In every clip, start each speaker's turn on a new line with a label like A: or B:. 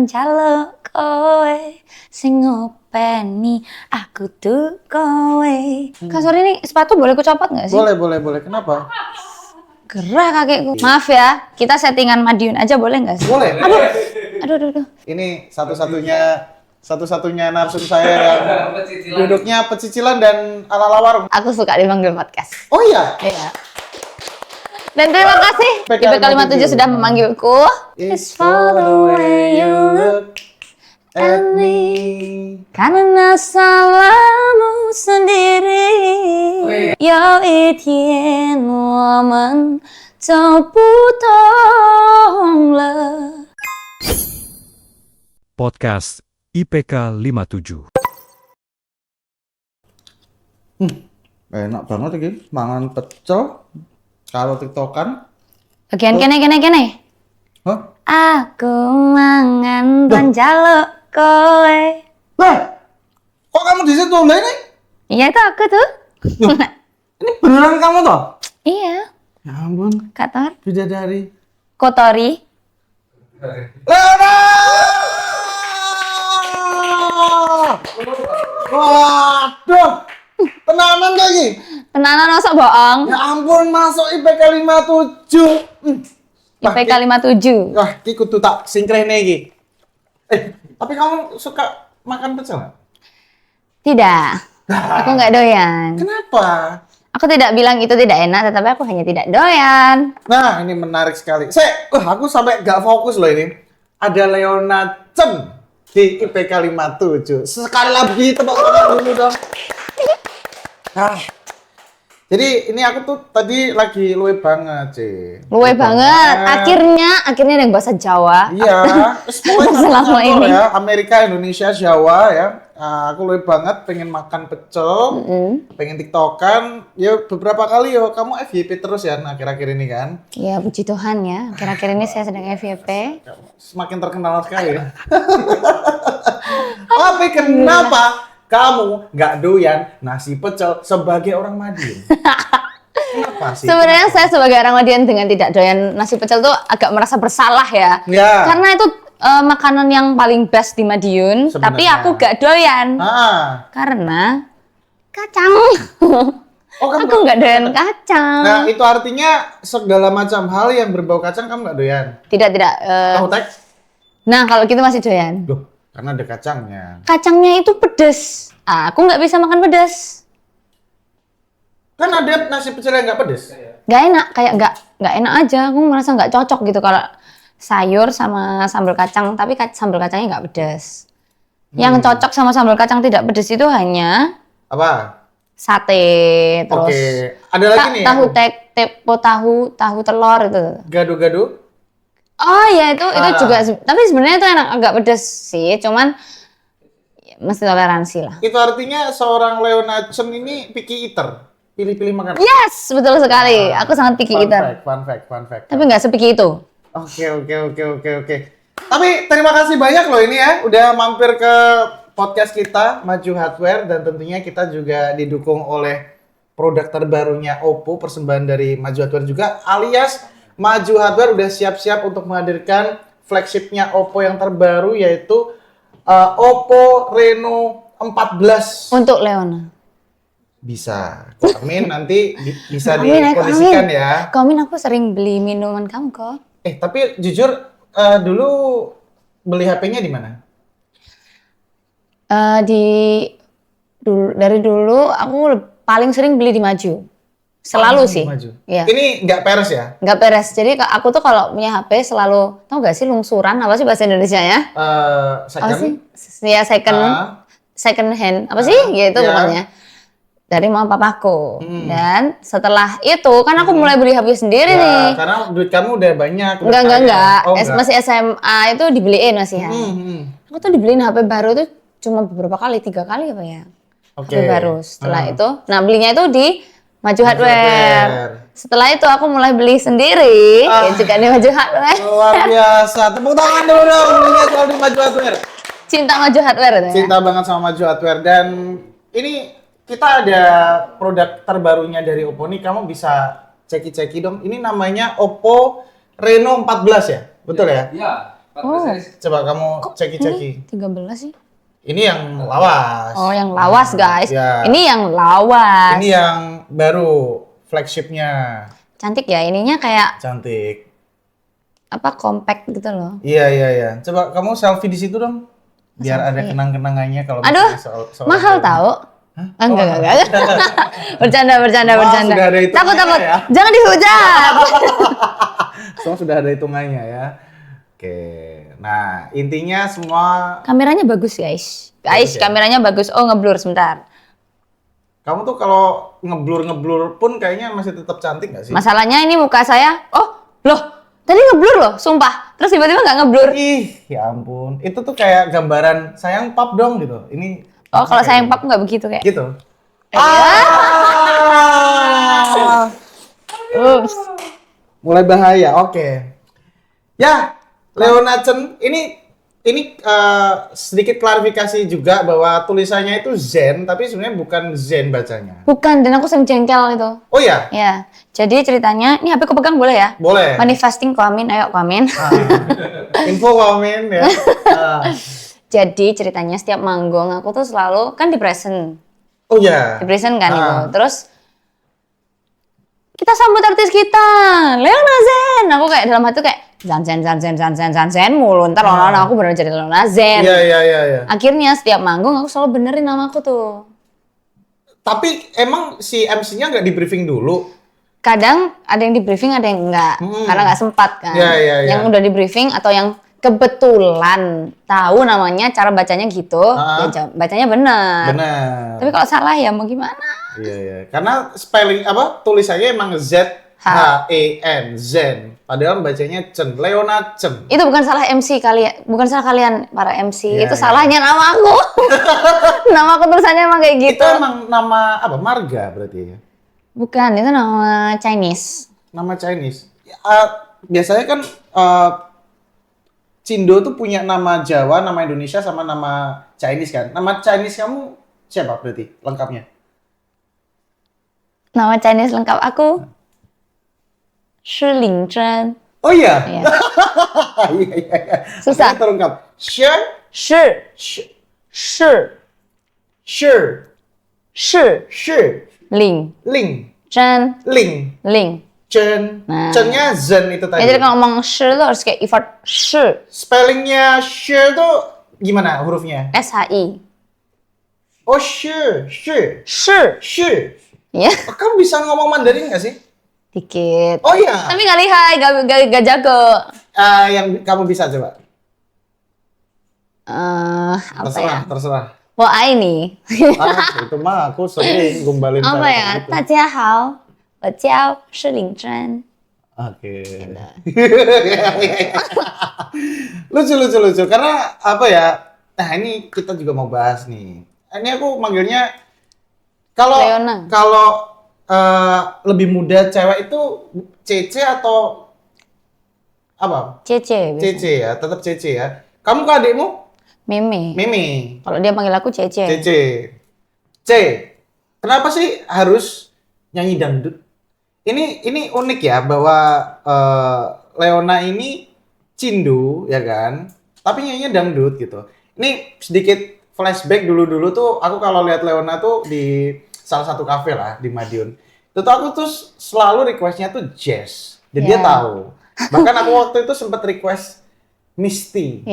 A: njaluk kowe sing ngopeni aku tuh kowe. Kak Sori, ini sepatu boleh ku copot nggak sih?
B: Boleh. Kenapa?
A: Gerah kakiku. Maaf ya, kita settingan Madiun aja boleh nggak sih?
B: Boleh.
A: Aduh.
B: Ini satu-satunya narsum saya yang duduknya pecicilan dan ala-ala warung.
A: Aku suka dipanggil podcast.
B: Oh iya?
A: Iya. Dan terima kasih IPK 57 sudah memanggilku.
B: It's for the way you look at me.
A: Karena salahmu sendiri.有一天我们就不同了。
C: Podcast IPK 57.
B: Enak banget ini, mangan pecel kalau tiktokan.
A: Bagian kene.
B: Hah?
A: Aku mangan panjaluk kowe.
B: Lah, kok kamu di situ lah ini?
A: Iya itu aku tuh.
B: Ini beneran kamu toh?
A: Iya,
B: Ya ampun,
A: Kator.
B: bidadari.
A: Kotori.
B: Leona! Waduh, tenanan lagi.
A: Tenanan masa bohong.
B: Ya ampun, masuk IPK 57.
A: IPK 57.
B: Wah, iki kudu tak singkrehne iki. Tapi kamu suka makan pecel nggak?
A: Tidak. Aku nggak doyan.
B: Kenapa?
A: Aku tidak bilang itu tidak enak, tetapi aku hanya tidak doyan.
B: Nah, ini menarik sekali. Aku sampai nggak fokus loh ini. Ada Leona Chen di IPK 57. Sekali lagi tepuk tangan dulu dong. Jadi ini aku tuh tadi lagi luwe banget, Ci.
A: Luwe banget. Akhirnya ada yang bahasa Jawa.
B: Iya.
A: Selama ini.
B: Ya, Amerika, Indonesia, Jawa ya. Aku luwe banget pengen makan pecel, pengen tiktokan. Ya beberapa kali yo kamu FYP terus ya akhir-akhir ini kan.
A: Ya puji Tuhan ya. Akhir-akhir ini saya sedang FYP.
B: Semakin terkenal sekali ya. Tapi kenapa kamu nggak doyan nasi pecel sebagai orang Madiun? Kenapa sih?
A: Sebenarnya saya sebagai orang Madiun dengan tidak doyan nasi pecel tuh agak merasa bersalah ya.
B: Ya.
A: Karena itu makanan yang paling best di Madiun,
B: Sebenarnya.
A: tapi aku gak doyan. Karena kacang.
B: Oh, kamu
A: Aku nggak doyan kacang.
B: Nah, itu artinya segala macam hal yang berbau kacang kamu nggak doyan?
A: Tidak.
B: Tahu teks?
A: Nah, kalau gitu masih doyan.
B: Loh, karena ada kacangnya.
A: Kacangnya itu pedes. Aku nggak bisa makan pedes.
B: Kan ada nasi pecel yang nggak pedes.
A: Nggak enak, kayak nggak enak aja. Aku merasa nggak cocok gitu kalau sayur sama sambal kacang, tapi sambal kacangnya nggak pedes. Yang cocok sama sambal kacang tidak pedes itu hanya
B: Apa?
A: sate, terus
B: Ada lagi nih.
A: tahu telur itu.
B: Gado-gado.
A: Oh ya itu juga, tapi sebenarnya itu enak, agak pedes sih, cuman ya, mesti toleransi lah.
B: Itu artinya seorang Leona Chen ini picky eater. Pilih-pilih makan.
A: Yes, betul sekali. Aku sangat picky eater.
B: Fun fact.
A: Tapi nggak sepicky itu.
B: Oke. Tapi terima kasih banyak loh ini ya, udah mampir ke podcast kita Maju Hardware, dan tentunya kita juga didukung oleh produk terbarunya Oppo, persembahan dari Maju Hardware juga, alias Maju Hardware udah siap-siap untuk menghadirkan flagshipnya Oppo yang terbaru, yaitu Oppo Reno 14.
A: Untuk Leona.
B: Bisa. Amin nanti bisa
A: Amin,
B: dikondisikan ya.
A: Amin, aku sering beli minuman kamu kok.
B: Tapi jujur dulu beli HP-nya di mana?
A: Dari dulu aku paling sering beli di Maju. Selalu sih.
B: Maju.
A: Iya.
B: Ini nggak peres ya?
A: Nggak beres. Jadi aku tuh kalau punya HP selalu, tau gak sih lungsuran? Apa sih bahasa Indonesia-nya? Apa sih? Ya second hand. Apa sih? Ya itu pokoknya. Dari mama papaku. Dan setelah itu kan aku mulai beli HP sendiri nih.
B: Karena duit kamu udah banyak.
A: Enggak.
B: Oh,
A: Masih SMA itu dibeliin masih ya. Aku tuh dibeliin HP baru tuh cuma beberapa kali, 3 kali apa ya? HP baru. Setelah itu, nah belinya itu di Maju Hardware. Setelah itu aku mulai beli sendiri, ya juga di Maju Hardware.
B: Luar biasa. Tepuk tangan dulu dong, belinya selalu di Maju Hardware.
A: Cinta Maju Hardware ya?
B: Cinta banget sama Maju Hardware. Dan ini kita ada produk terbarunya dari Oppo nih, kamu bisa ceki-ceki dong. Ini namanya Oppo Reno 14 ya? Betul ya?
D: Iya.
A: Oh.
B: Coba kamu ceki.
A: 13 sih.
B: Ini yang lawas.
A: Oh, yang lawas guys.
B: Ya.
A: Ini yang lawas.
B: Ini yang baru flagshipnya.
A: Cantik ya, ininya kayak
B: Cantik.
A: apa compact gitu loh.
B: Iya. Coba kamu selfie di situ dong. Biar ada kenang-kenangannya kalau
A: Aduh,
B: soal
A: mahal tahu. Enggak. Bercanda.
B: sudah ada hitungannya
A: Takut.
B: ya.
A: Jangan dihujat.
B: Semua sudah ada hitungannya ya. Oke. Nah, intinya semua
A: Kameranya bagus guys.
B: Bagus ya?
A: Kameranya bagus. Oh, ngeblur sebentar.
B: kamu tuh kalau ngeblur pun kayaknya masih tetap cantik gak sih?
A: Masalahnya ini muka saya. Oh, loh. Tadi ngeblur loh, sumpah. Terus tiba-tiba nggak ngeblur.
B: Ih, ya ampun. Itu tuh kayak gambaran sayang pap dong gitu. Ini
A: Oh, kalau sayang pap nggak begitu kayak.
B: gitu.
A: Ups.
B: Mulai bahaya. Oke. Ya, Leona Chen ini sedikit klarifikasi juga bahwa tulisannya itu Zen, tapi sebenarnya bukan Zen bacanya.
A: Bukan, dan aku sering jengkel itu.
B: Oh ya?
A: Ya, jadi ceritanya, ini HP ku pegang boleh ya?
B: Boleh.
A: Manifesting komen, ayo komen.
B: Info komen ya.
A: Jadi ceritanya setiap manggung aku tuh selalu, kan di present.
B: Oh ya.
A: Di present kan itu. Terus, kita sambut artis kita, Leona Zen. Aku kayak dalam hati kayak, Zan mulu. Ntar lama-lama aku bener jadi Leona Zen.
B: Iya.
A: Akhirnya setiap manggung aku selalu benerin nama aku tuh.
B: Tapi emang si MC-nya nggak di briefing dulu?
A: Kadang ada yang di briefing, ada yang enggak. Karena nggak sempat kan.
B: Iya.
A: Yang udah di briefing atau yang kebetulan tahu namanya, cara bacanya gitu, ya bacanya benar.
B: Benar.
A: Tapi kalau salah ya mau gimana?
B: Iya. Karena spelling tulisannya emang Z H E N Zen. Padahal bacanya Chen, Leona Chen.
A: Itu bukan salah MC kalian, bukan salah kalian para MC.
B: Iya,
A: Itu salahnya nama aku. Nama aku tulisannya emang kayak gitu.
B: Itu emang nama apa? Marga berarti ya?
A: Bukan, itu nama Chinese.
B: Nama Chinese. Biasanya kan Cindo tuh punya nama Jawa, nama Indonesia, sama nama Chinese kan? Nama Chinese kamu siapa berarti lengkapnya?
A: Nama Chinese lengkap aku Shi Lingzhen.
B: Oh iya?
A: Iya.
B: Iya.
A: Susah.
B: Akhirnya terungkap. Shi.
A: Ling.
B: Ling.
A: Chen.
B: Ling.
A: Ling.
B: Chen.
A: Nah.
B: Chen-nya Zen itu tadi.
A: Ya, jadi kalau ngomong shi lo harus kayak effort shi.
B: Spellingnya shi itu gimana hurufnya?
A: S-H-I.
B: Oh shi.
A: Shi.
B: Oh,
A: Ya,
B: kamu bisa ngomong Mandarin nggak sih?
A: dikit.
B: Oh iya.
A: Tapi nggak lihai, gak jago.
B: Yang kamu bisa coba.
A: Apa ya?
B: Terserah.
A: Wah, ini.
B: Itu mah aku sering gombalin
A: Apa ya?
B: gitu.
A: 大家好，我叫施领真。
B: Oke. Lucu. Karena apa ya? Nah, ini kita juga mau bahas nih. Ini aku manggilnya
A: Leona.
B: kalau lebih muda cewek itu Cece atau apa?
A: Cece.
B: Cece ya, tetap Cece ya. Kamu ke adikmu?
A: Mimi.
B: Mimi.
A: Kalau dia panggil aku Cece.
B: Cece. C. Kenapa sih harus nyanyi dangdut? Ini unik ya bahwa Leona ini Cindo ya kan, tapi nyanyinya dangdut gitu. Ini sedikit flashback dulu tuh aku kalau lihat Leona tuh di salah satu kafe lah di Madiun. Itu tuh aku tuh selalu requestnya tuh jazz. Dan dia tahu. Bahkan aku waktu itu sempat request Misty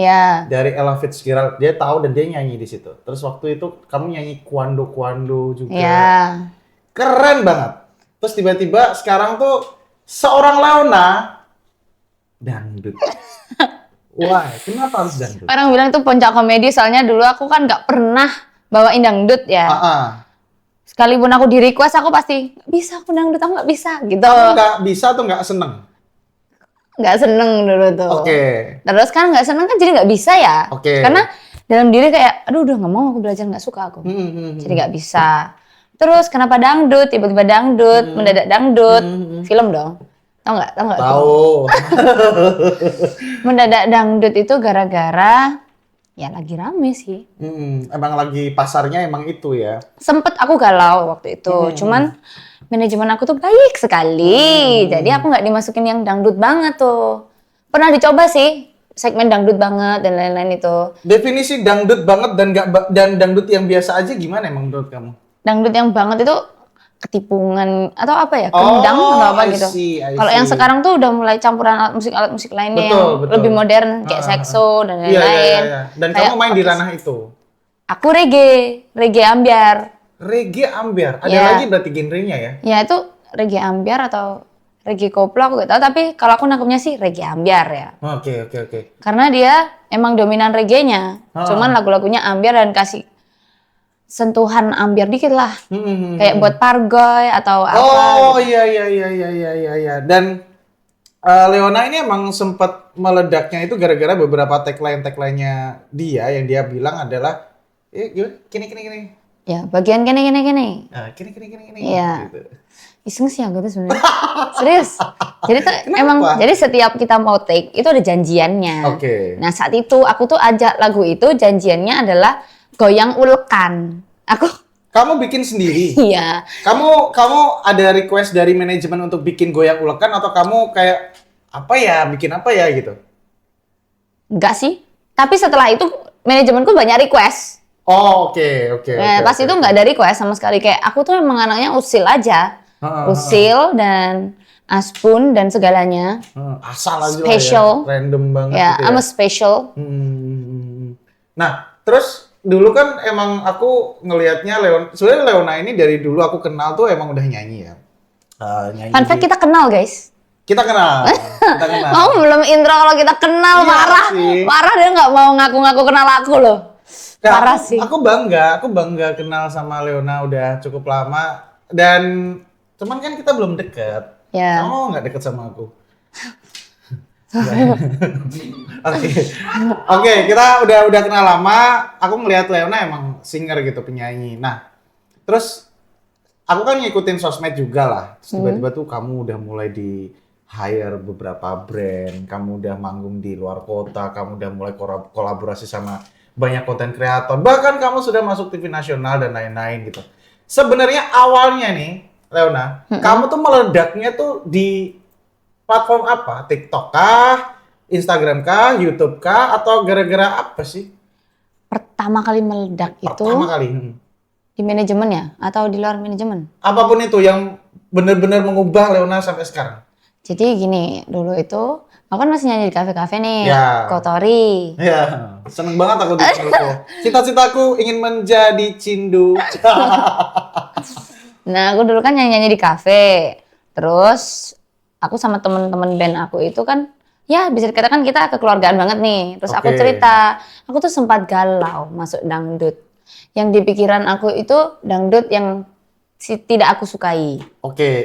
B: dari Ella Fitzgerald. Dia tahu dan dia nyanyi di situ. Terus waktu itu kamu nyanyi Kuando juga. Keren banget. Terus tiba-tiba sekarang tuh seorang Leona dangdut. Wah, kenapa harus dangdut?
A: Orang bilang itu puncak komedi, soalnya dulu aku kan nggak pernah bawain dangdut ya. Sekalipun aku di request, aku pasti nggak bisa aku dangdut, aku nggak bisa gitu.
B: Kamu nggak bisa tuh nggak seneng?
A: Nggak seneng dulu tuh.
B: Oke.
A: Terus kan nggak seneng kan jadi nggak bisa ya.
B: Oke.
A: Karena dalam diri kayak, aduh udah nggak mau aku belajar, nggak suka aku. Jadi nggak bisa. Terus kenapa dangdut? Tiba-tiba dangdut, mendadak dangdut. Film dong. Tahu nggak?
B: Tahu.
A: Mendadak dangdut itu gara-gara ya lagi rame sih.
B: Emang lagi pasarnya emang itu ya.
A: Sempet aku galau waktu itu. Cuman manajemen aku tuh baik sekali. Jadi aku nggak dimasukin yang dangdut banget tuh. Pernah dicoba sih. segmen dangdut banget dan lain-lain itu.
B: Definisi dangdut banget dan dangdut yang biasa aja gimana emang menurut kamu?
A: Dangdut yang banget itu ketipungan atau apa ya? Kendang atau apa gitu. Kalau yang sekarang tuh udah mulai campuran alat musik lainnya yang lebih modern kayak saxo dan lain-lain.
B: Iya. Dan kayak kamu main di ranah itu?
A: Aku reggae ambiar.
B: Reggae ambiar. Ada lagi berarti genrenya ya?
A: Ya itu reggae ambiar atau reggae koplo aku gak tahu, tapi kalau aku nangkepnya sih reggae ambiar ya.
B: Oke.
A: Karena dia emang dominan reggae-nya. Cuman lagu-lagunya ambiar dan kasih sentuhan ambiar dikit lah. Kayak buat pargoy atau apa.
B: Oh iya. Dan Leona ini emang sempat meledaknya itu gara-gara beberapa tagline-nya dia yang dia bilang adalah gini.
A: Ya, bagian gini.
B: Gini.
A: Iya.
B: Gitu.
A: Iseng sih aku tuh sebenarnya. Serius. Jadi tuh emang jadi setiap kita mau take itu ada janjiannya.
B: Oke.
A: Nah, saat itu aku tuh ajak lagu itu janjiannya adalah goyang ulekan.
B: Kamu bikin sendiri?
A: Iya.
B: Kamu ada request dari manajemen untuk bikin goyang ulekan atau kamu kayak bikin apa ya gitu?
A: Enggak sih. Tapi setelah itu manajemenku banyak request.
B: Oh, oke.
A: Pas itu enggak ada request sama sekali. Kayak aku tuh emang anaknya usil aja. Usil dan aspun dan segalanya.
B: Asal aja
A: special.
B: Ya. Random banget
A: ya,
B: gitu ya.
A: I'm a special.
B: Nah, terus dulu kan emang aku ngelihatnya sebenarnya Leona ini dari dulu aku kenal tuh emang udah nyanyi ya.
A: Fun fact, kita kenal guys.
B: Kita kenal.
A: Kamu belum intro kalau kita kenal, marah. Marah dia nggak mau ngaku-ngaku kenal aku loh. Parah sih.
B: Aku bangga kenal sama Leona udah cukup lama dan cuman kan kita belum deket.
A: Ya.
B: Kamu nggak deket sama aku. Oke, kita udah kenal lama. Aku ngelihat Leona emang singer gitu, penyanyi. Nah, terus aku kan ngikutin sosmed juga lah. Terus tiba-tiba tuh kamu udah mulai di hire beberapa brand, kamu udah manggung di luar kota, kamu udah mulai kolaborasi sama banyak konten kreator, bahkan kamu sudah masuk TV nasional dan lain-lain gitu. Sebenarnya awalnya nih, Leona, kamu tuh meledaknya tuh di platform apa? TikTok kah? Instagram kah? YouTube kah? Atau gara-gara apa sih?
A: Pertama kali meledak itu di manajemen ya? Atau di luar manajemen?
B: Apapun itu yang benar-benar mengubah Leona sampai sekarang.
A: Jadi gini, dulu itu aku kan masih nyanyi di kafe-kafe nih,
B: ya.
A: Kotori.
B: Ya, seneng banget aku di situ. Cita-citaku ingin menjadi cindu.
A: Nah, aku dulu kan nyanyi-nyanyi di kafe. Terus aku sama temen-temen band aku itu kan, ya bisa dikatakan kita kekeluargaan banget nih. Terus aku cerita, aku tuh sempat galau masuk dangdut. Yang di pikiran aku itu dangdut yang tidak aku sukai.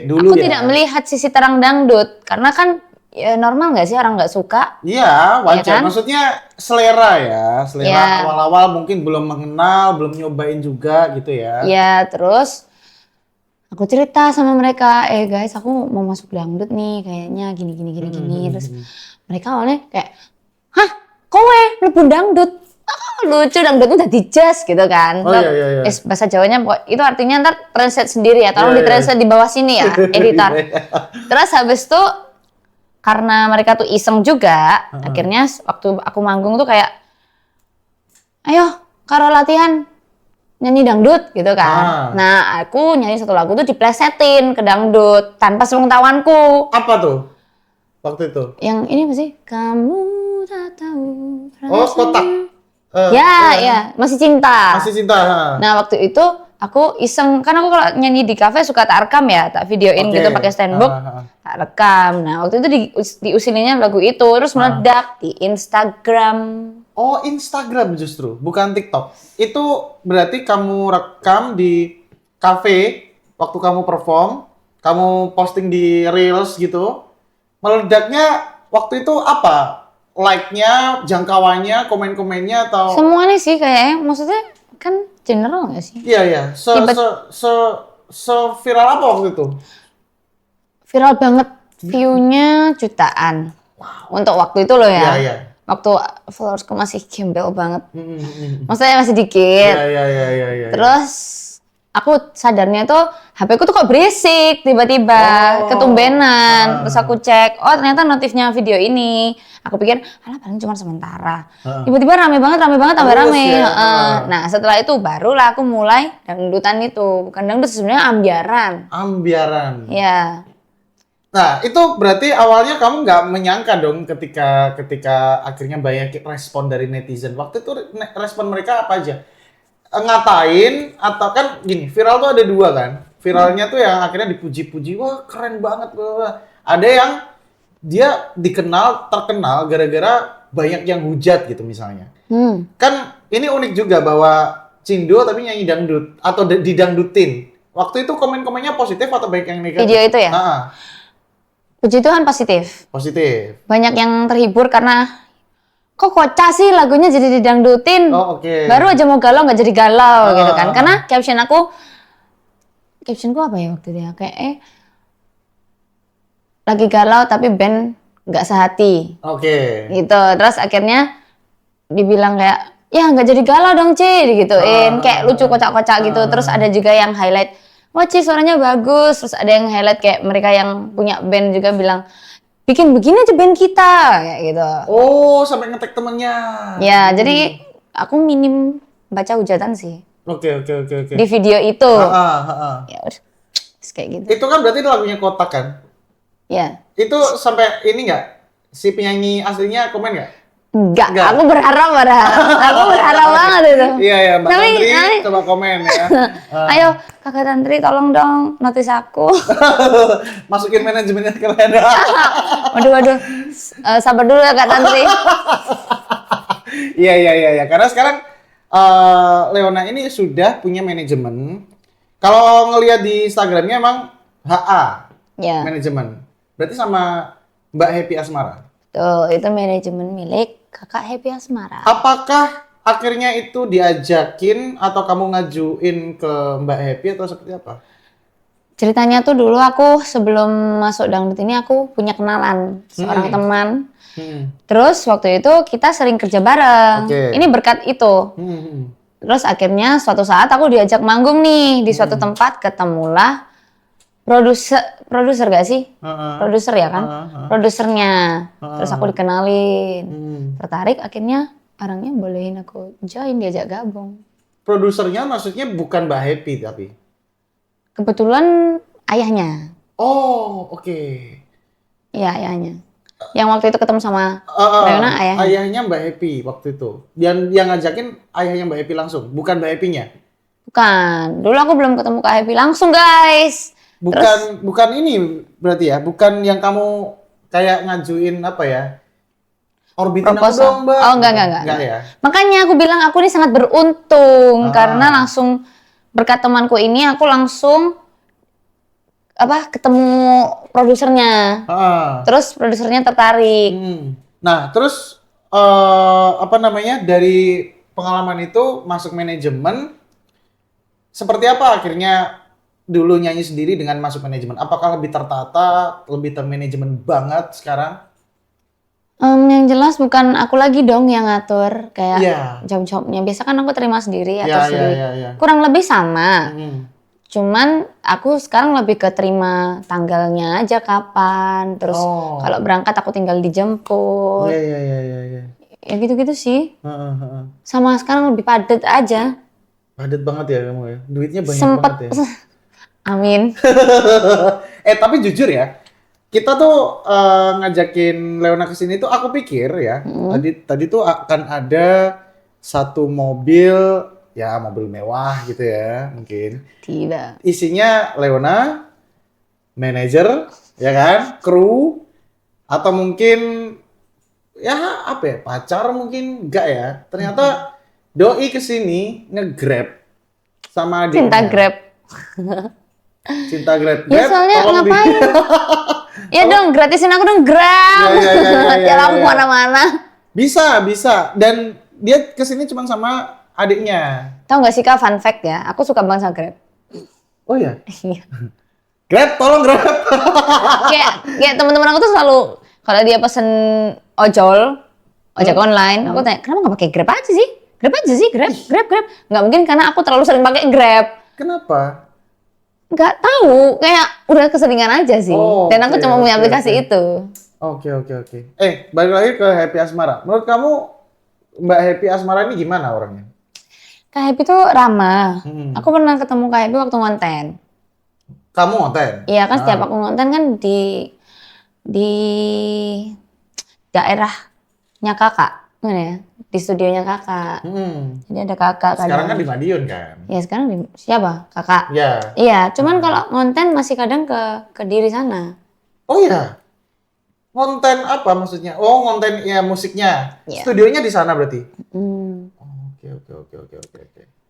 B: Dulu
A: aku tidak melihat sisi terang dangdut karena kan ya normal nggak sih orang nggak suka?
B: Iya, wajar.
A: Ya kan?
B: Maksudnya selera ya, selera awal-awal mungkin belum mengenal, belum nyobain juga gitu ya.
A: Iya, terus aku cerita sama mereka, guys, aku mau masuk dangdut nih, kayaknya gini. Terus mereka awalnya kayak, hah, kowe mlebu dangdut? Lucu, dangdut udah di jazz gitu kan.
B: Iya.
A: Bahasa Jawanya itu artinya ntar translate sendiri ya. Tolong di-translate di bawah sini ya, editor. Terus habis itu karena mereka tuh iseng juga, akhirnya waktu aku manggung tuh kayak, ayo karo latihan nyanyi dangdut gitu kan. Nah, aku nyanyi satu lagu tuh diplesetin ke dangdut tanpa sepengetahuanku.
B: Apa tuh waktu itu?
A: Yang ini apa sih? Kamu tak tahu.
B: Kotak.
A: Ya, masih cinta.
B: Ha.
A: Nah, waktu itu aku iseng, kan aku kalau nyanyi di kafe suka tak rekam ya, tak videoin gitu pakai standbook, tak rekam. Nah, waktu itu diusilinnya lagu itu, terus meledak di Instagram.
B: Oh, Instagram justru, bukan TikTok. Itu berarti kamu rekam di kafe waktu kamu perform, kamu posting di Reels gitu. Meledaknya waktu itu apa? Like-nya, jangkauannya, komen-komennya atau?
A: Semuanya sih kayaknya, maksudnya kan general nggak sih?
B: Iya. Se viral apa waktu itu?
A: Viral banget, view-nya jutaan. Wow. Untuk waktu itu loh ya.
B: Iya.
A: Waktu followersku masih gembel banget. Maksudnya masih dikit.
B: Iya.
A: Terus aku sadarnya tuh HP ku tuh kok berisik tiba-tiba, ketumbenan. Terus aku cek, oh ternyata notifnya video ini. Aku pikir, alah paling cuma sementara. Tiba-tiba rame banget, tambah rame.
B: Ya.
A: Nah setelah itu barulah aku mulai dangdutan itu. Bukan dangdut, sebenarnya ambiaran. Ya.
B: Nah, itu berarti awalnya kamu nggak menyangka dong ketika akhirnya banyak respon dari netizen. Waktu itu respon mereka apa aja? Ngatain atau kan gini, viral tuh ada dua kan. Viralnya tuh yang akhirnya dipuji-puji, wah keren banget. Ada yang dia terkenal gara-gara banyak yang hujat gitu misalnya. Kan ini unik juga bahwa Cindo tapi nyanyi dangdut atau didangdutin. Waktu itu komen-komennya positif atau baik yang negatif?
A: Video itu ya? Puji Tuhan positif.
B: Positif.
A: Banyak yang terhibur karena kok kocak sih lagunya jadi didangdutin.
B: Oh, oke.
A: Baru aja mau galau nggak jadi galau gitu kan. Karena captionku apa ya waktu itu ya? Kayak lagi galau tapi band nggak sehati.
B: Oke.
A: Gitu. Terus akhirnya dibilang kayak ya nggak jadi galau dong Ci, digituin. Kayak lucu kocak-kocak gitu. Terus ada juga yang highlight, wah Ci suaranya bagus. Terus ada yang highlight kayak mereka yang punya band juga bilang, bikin begini aja band kita, kayak gitu.
B: Oh, sampai ngetek temennya.
A: Ya, jadi aku minim baca hujatan sih.
B: Oke.
A: Di video itu. Ya udah, kayak gitu.
B: Itu kan berarti lagunya Kotak kan?
A: Ya.
B: Itu sampai ini nggak? Si penyanyi aslinya komen nggak?
A: Enggak, aku berharap banget itu.
B: Iya, Mbak Tantri coba komen ya.
A: Ayo, Kakak Tantri tolong dong notis aku.
B: Masukin manajemennya kalian.
A: Waduh. Sabar dulu ya Kak Tantri.
B: Iya. Karena sekarang Leona ini sudah punya manajemen. Kalau ngelihat di Instagramnya emang HA
A: Ya.
B: manajemen. Berarti sama Mbak Happy Asmara.
A: Tuh, itu manajemen milik Kakak Happy Asmara.
B: Apakah akhirnya itu diajakin atau kamu ngajuin ke Mbak Happy atau seperti apa?
A: Ceritanya tuh dulu aku sebelum masuk dangdut ini aku punya kenalan seorang teman. Terus waktu itu kita sering kerja bareng. Ini berkat itu. Terus akhirnya suatu saat aku diajak manggung nih di suatu tempat, ketemulah produser gak sih? Produser ya kan? Produsernya. Terus aku dikenalin. Tertarik akhirnya orangnya bolehin aku join, diajak gabung.
B: Produsernya maksudnya bukan Mbak Happy tapi?
A: Kebetulan ayahnya.
B: Oh, oke.
A: Iya, ayahnya. Yang waktu itu ketemu sama Leona ayahnya.
B: Ayahnya Mbak Happy waktu itu. Yang ngajakin ayahnya Mbak Happy langsung, bukan Mbak Happy-nya?
A: Bukan. Dulu aku belum ketemu Kak Happy langsung, guys.
B: Bukan ini berarti ya? Bukan yang kamu kayak ngajuin apa ya? Orbitin aku dong, Mbak.
A: Oh, enggak.
B: Enggak ya?
A: Makanya aku bilang aku ini sangat beruntung karena langsung berkat temanku ini aku langsung ketemu produsernya. Terus produsernya tertarik.
B: Nah, terus dari pengalaman itu masuk manajemen seperti apa akhirnya dulu nyanyi sendiri dengan masuk manajemen? Apakah lebih tertata, lebih termanajemen banget sekarang?
A: Yang jelas bukan aku lagi dong yang ngatur kayak job-jobnya. Biasa kan aku terima sendiri atau sendiri. Kurang lebih sama. Cuman aku sekarang lebih ke terima tanggalnya aja kapan. Terus kalau berangkat aku tinggal dijemput.
B: Iya.
A: Ya gitu-gitu sih. Sama sekarang lebih padat aja.
B: Padat banget ya kamu ya. Duitnya banyak banget ya.
A: Amin.
B: Tapi jujur ya, kita tuh ngajakin Leona kesini tuh aku pikir ya, tadi tuh akan ada satu mobil, ya mobil mewah gitu ya mungkin.
A: Tidak.
B: Isinya Leona, manajer, ya kan, kru, atau mungkin ya apa ya, pacar mungkin enggak ya. Ternyata doi kesini nge-grab sama adiknya. Cinta Grab.
A: Ya soalnya ngapain? Ya dong, gratisin aku dong Grab. Ya aku kemana-mana.
B: Bisa. Dan dia kesini cuma sama adiknya.
A: Tahu nggak sih Kak, fun fact ya, aku suka banget sama Grab.
B: Oh iya? Grab, tolong Grab.
A: kayak teman-teman aku tuh selalu, kalau dia pesen ojek online, aku tanya, kenapa nggak pakai Grab aja sih? Grab. Nggak mungkin karena aku terlalu sering pakai Grab.
B: Kenapa?
A: Nggak tahu, kayak udah keseringan aja sih.
B: Oh,
A: Dan aku
B: oke,
A: cuma punya
B: oke,
A: aplikasi
B: oke.
A: itu.
B: Oke. Balik lagi ke Happy Asmara. Menurut kamu Mbak Happy Asmara ini gimana orangnya?
A: Kak Happy tuh ramah.
B: Hmm.
A: Aku pernah ketemu Kak Happy waktu ngonten.
B: Kamu ngonten?
A: Iya kan setiap aku ngonten kan di daerahnya kakak, mana ya? Di studionya kakak. Jadi ada kakak.
B: Sekarang
A: kadang.
B: kan di Madiun kan?
A: Ya sekarang siapa? Kakak.
B: Ya.
A: Iya, cuman kalau ngonten masih kadang ke diri sana.
B: Oh iya. Ngonten apa maksudnya? Oh, ngonten ya musiknya.
A: Iya.
B: Studionya di sana berarti.
A: Hmm.
B: Oke.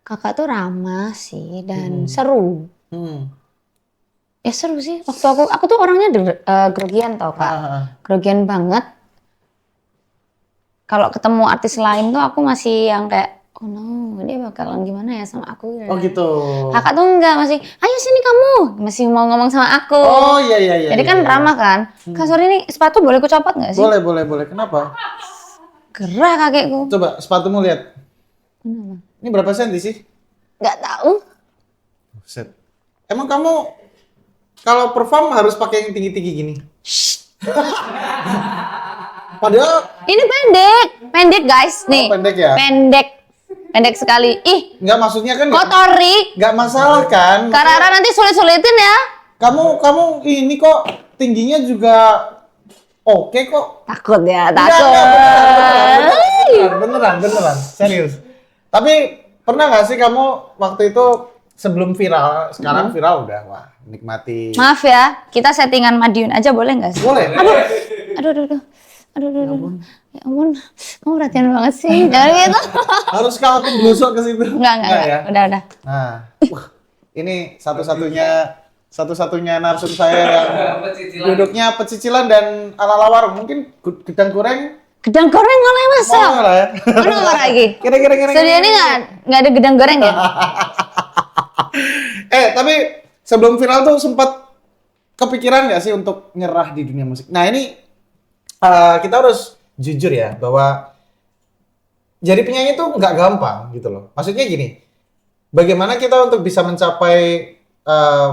A: Kakak tuh ramah sih dan seru. Ya seru sih. Waktu aku tuh orangnya grogian tau Kak. Grogian banget. Kalau ketemu artis lain tuh aku masih yang kayak, oh no, dia bakalan gimana ya sama aku.
B: Oh gitu.
A: Kakak tuh enggak, masih, ayo sini kamu. Masih mau ngomong sama aku.
B: Oh iya.
A: Jadi kan ramah kan. Kak sorry nih, sepatu boleh ku copot nggak sih?
B: Boleh. Kenapa?
A: Gerah kakekku.
B: Coba sepatumu lihat.
A: Kenapa?
B: Ini berapa senti sih?
A: Nggak tahu.
B: Buset. Emang kamu kalau perform harus pakai yang tinggi-tinggi gini? Padahal
A: Ini pendek guys nih.
B: pendek ya?
A: Pendek sekali. Ih,
B: Nggak, maksudnya kan
A: kotori.
B: nggak masalah kan?
A: Karara nanti sulit-sulitin ya.
B: Kamu ini kok tingginya juga oke kok.
A: Takut ya,
B: Enggak,
A: takut.
B: beneran, serius. Tapi pernah nggak sih kamu waktu itu sebelum viral, sekarang viral udah, wah nikmati.
A: Maaf ya, kita settingan Madiun aja boleh nggak sih?
B: Boleh.
A: Aduh. Ya ampun, kamu perhatian banget sih. Jangan gitu.
B: Harus kalau aku blusuk ke situ.
A: Enggak ya. Udah.
B: Nah, ini satu-satunya narsum saya yang duduknya pecicilan dan ala-ala warung. Mungkin gedang goreng.
A: Gedang goreng boleh masak.
B: Mau lah ya.
A: Mana mau lagi?
B: Kira-kira.
A: Studio ini nggak ada gedang goreng ya?
B: Tapi sebelum viral tuh sempat kepikiran nggak sih untuk nyerah di dunia musik? Nah ini kita harus jujur ya bahwa jadi penyanyi tuh nggak gampang gitu loh. Maksudnya gini, bagaimana kita untuk bisa mencapai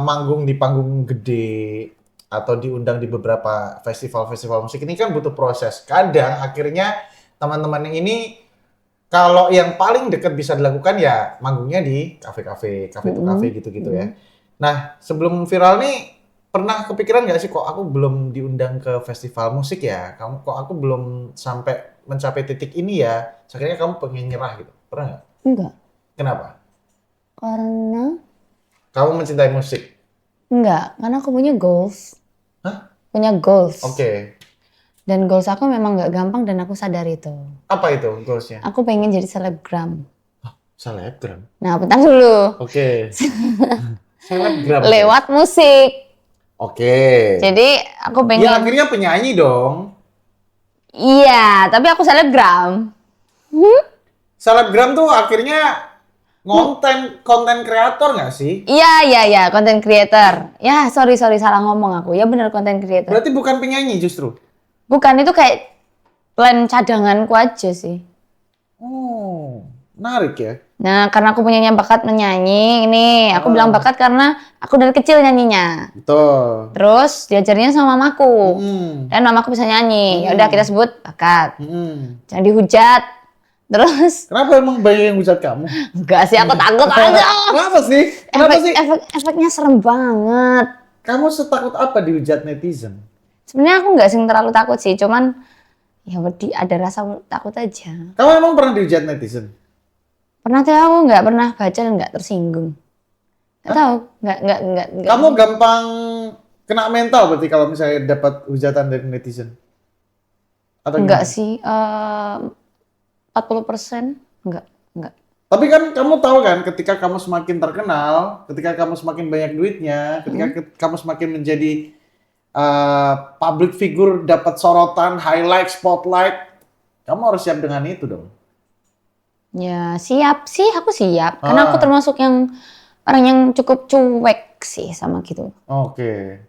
B: manggung di panggung gede atau diundang di beberapa festival-festival musik ini kan butuh proses. Kadang akhirnya teman-teman yang ini kalau yang paling dekat bisa dilakukan ya manggungnya di kafe-kafe gitu-gitu ya. Nah sebelum viral nih pernah kepikiran nggak sih kok aku belum diundang ke festival musik ya? Kok aku belum sampai mencapai titik ini ya? Akhirnya kamu pengen nyerah gitu? Pernah nggak?
A: Enggak.
B: Kenapa?
A: Karena
B: Kamu mencintai musik?
A: enggak, karena aku punya goals.
B: Hah?
A: Punya goals.
B: Oke.
A: Dan goals aku memang nggak gampang dan aku sadar itu.
B: Apa itu goalsnya?
A: Aku pengen jadi selebgram.
B: Selebgram?
A: Nah, bentar dulu.
B: Oke. Selebgram?
A: Lewat musik.
B: Oke.
A: Jadi aku pengen.
B: Ya akhirnya penyanyi dong.
A: Iya, tapi aku selebgram.
B: Selebgram tuh akhirnya konten kreator nggak sih?
A: Iya, content creator. Ya, sorry salah ngomong aku. Ya benar content creator.
B: Berarti bukan penyanyi justru?
A: Bukan, itu kayak plan cadanganku aja sih.
B: Oh, menarik ya.
A: Nah, karena aku punya bakat menyanyi, ini aku bilang bakat karena aku dari kecil nyanyinya.
B: Betul.
A: Terus diajarnya sama mamaku. Dan mamaku bisa nyanyi. Ya udah kita sebut bakat. Jangan dihujat. Terus
B: Kenapa emang banyak yang hujat kamu?
A: enggak sih, aku takut aja.
B: Kenapa sih?
A: Efeknya serem banget.
B: Kamu setakut apa dihujat netizen?
A: Sebenarnya aku nggak sih terlalu takut sih, cuman ya ada rasa takut aja.
B: Kamu emang pernah dihujat netizen?
A: Pernah tuh aku nggak pernah baca dan nggak tersinggung. Nggak tahu, nggak.
B: Kamu gampang kena mental berarti kalau misalnya dapat hujatan dari netizen? Atau
A: Enggak
B: gimana?
A: sih, 40% enggak.
B: Tapi kan kamu tahu kan ketika kamu semakin terkenal, ketika kamu semakin banyak duitnya, ketika kamu semakin menjadi public figure, dapat sorotan, highlight, spotlight, kamu harus siap dengan itu dong.
A: Ya siap sih, aku siap. Karena aku termasuk yang orang yang cukup cuek sih sama gitu.
B: Oke.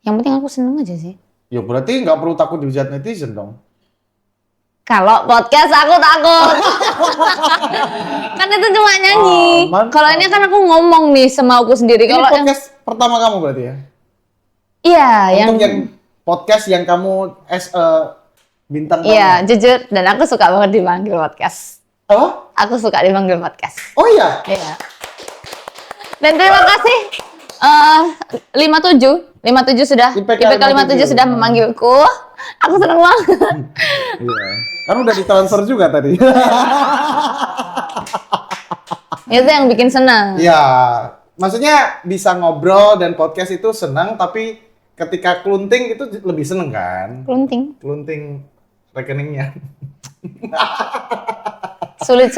A: Yang penting aku seneng aja sih.
B: Ya berarti nggak perlu takut dihujat netizen dong.
A: Kalau podcast aku takut. Kan itu cuma nyanyi. Kalau ini kan aku ngomong nih semauku sendiri.
B: Ini podcast pertama kamu berarti ya?
A: Iya,
B: yang podcast yang kamu bintang tamu.
A: Iya, jujur dan aku suka banget dipanggil podcast.
B: Apa?
A: Aku suka dipanggil podcast.
B: Oh iya?
A: Iya. Dan terima kasih 57 sudah. IPK 57 sudah memanggilku. Aku senang banget.
B: Iya. Kan udah ditransfer juga tadi.
A: Itu yang bikin senang.
B: Iya. Maksudnya bisa ngobrol dan podcast itu senang, tapi ketika klunting itu lebih seneng kan? Klunting rekeningnya. Sulit.